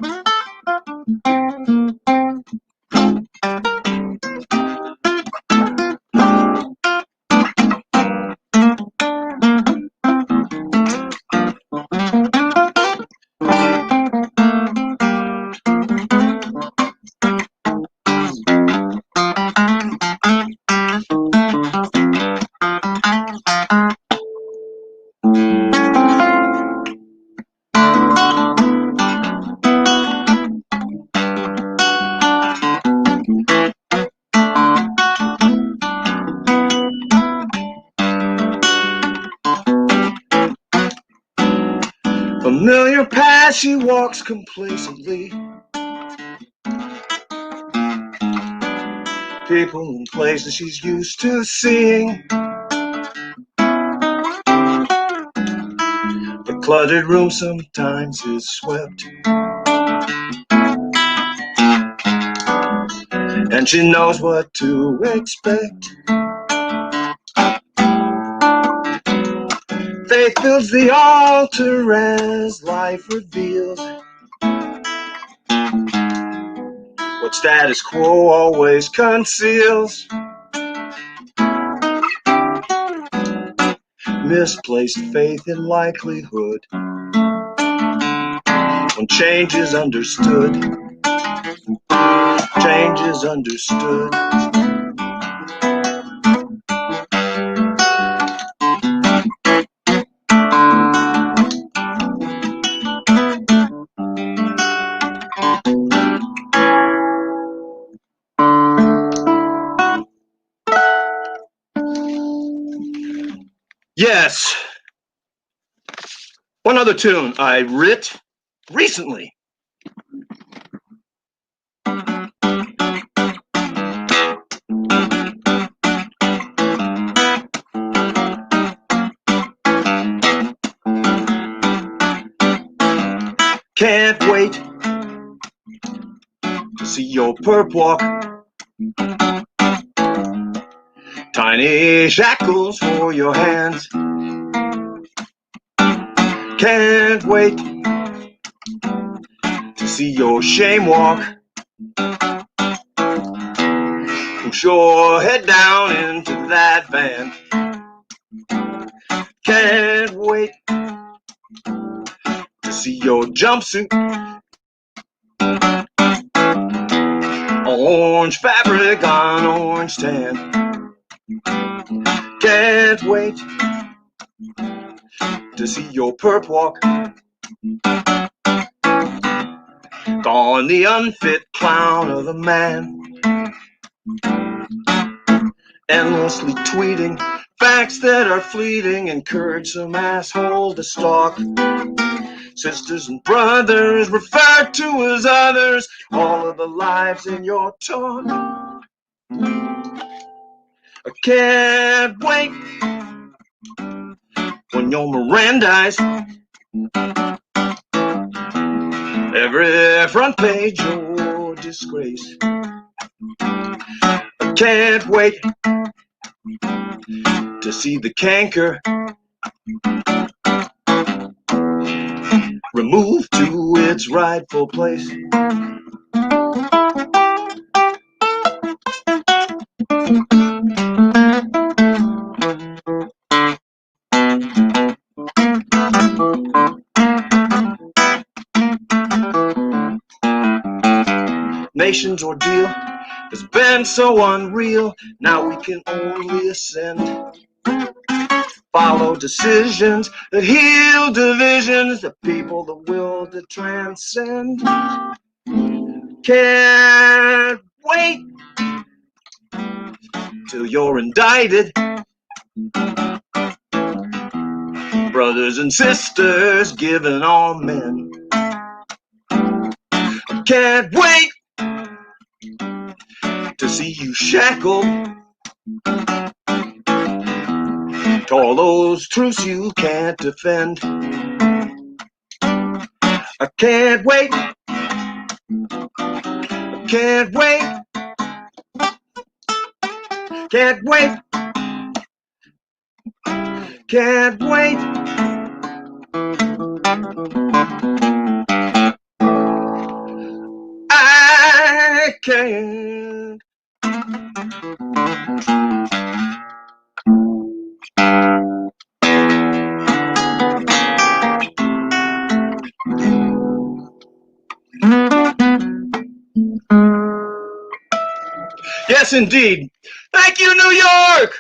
Familiar path she walks complacently. People and places she's used to seeing. The cluttered room sometimes is swept, and she knows what to expect. Faith fills the altar as life reveals what status quo always conceals. Misplaced faith in likelihood when change is understood. Change is understood. Yes. One other tune I writ recently. Can't wait to see your perp walk. Tiny shackles for your hands. Can't wait to see your shame walk. Push your head down into that van. Can't wait to see your jumpsuit. Orange fabric on orange tan. Can't wait to see your perp walk. Gone the unfit clown of a man. Endlessly tweeting facts that are fleeting. Encourage some asshole to stalk. Sisters and brothers referred to as others. All of the lives in your talk. I can't wait when you're Mirandized. Every front page your disgrace. I can't wait to see the canker removed to its rightful place. Nation's ordeal has been so unreal. Now we can only ascend. Follow decisions that heal divisions. The people, the will to transcend. Can't wait till you're indicted. Brothers and sisters given all men. Can't wait to see you shackled to all those truths you can't defend. I can't wait. I can't wait. Can't wait. Can't wait. I can't. Yes, indeed. Thank you, New York.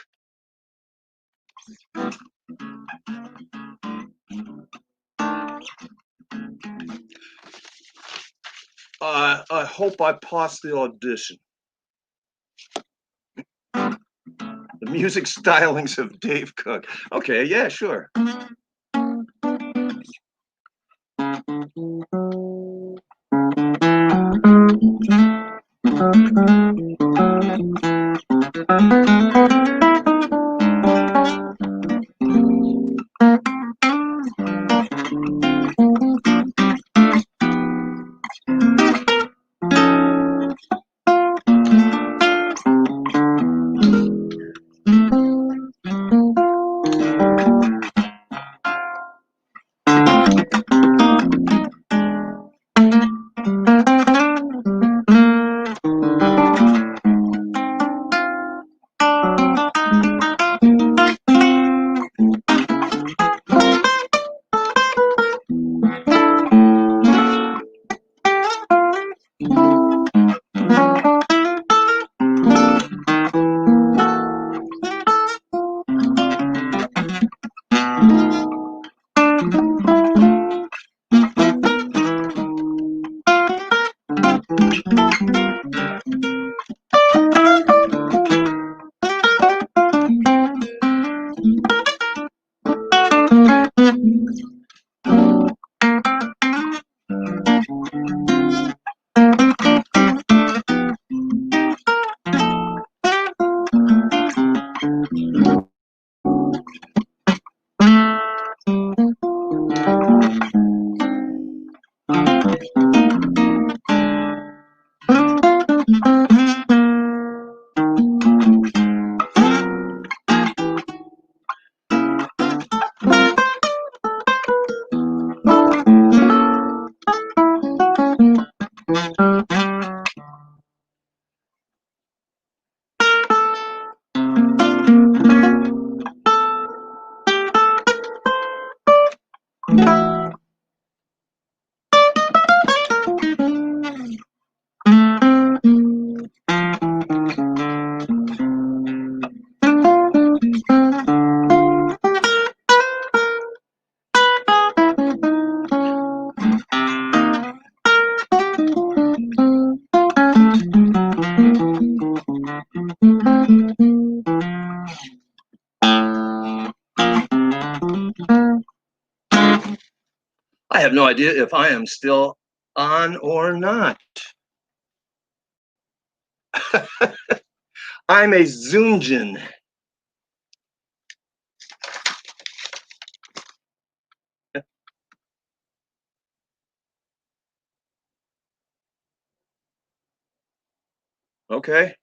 I hope I passed the audition. The music stylings of Dave Cook. Okay, yeah, sure. I have no idea if I am still on or not. I'm a Zunjin. Okay.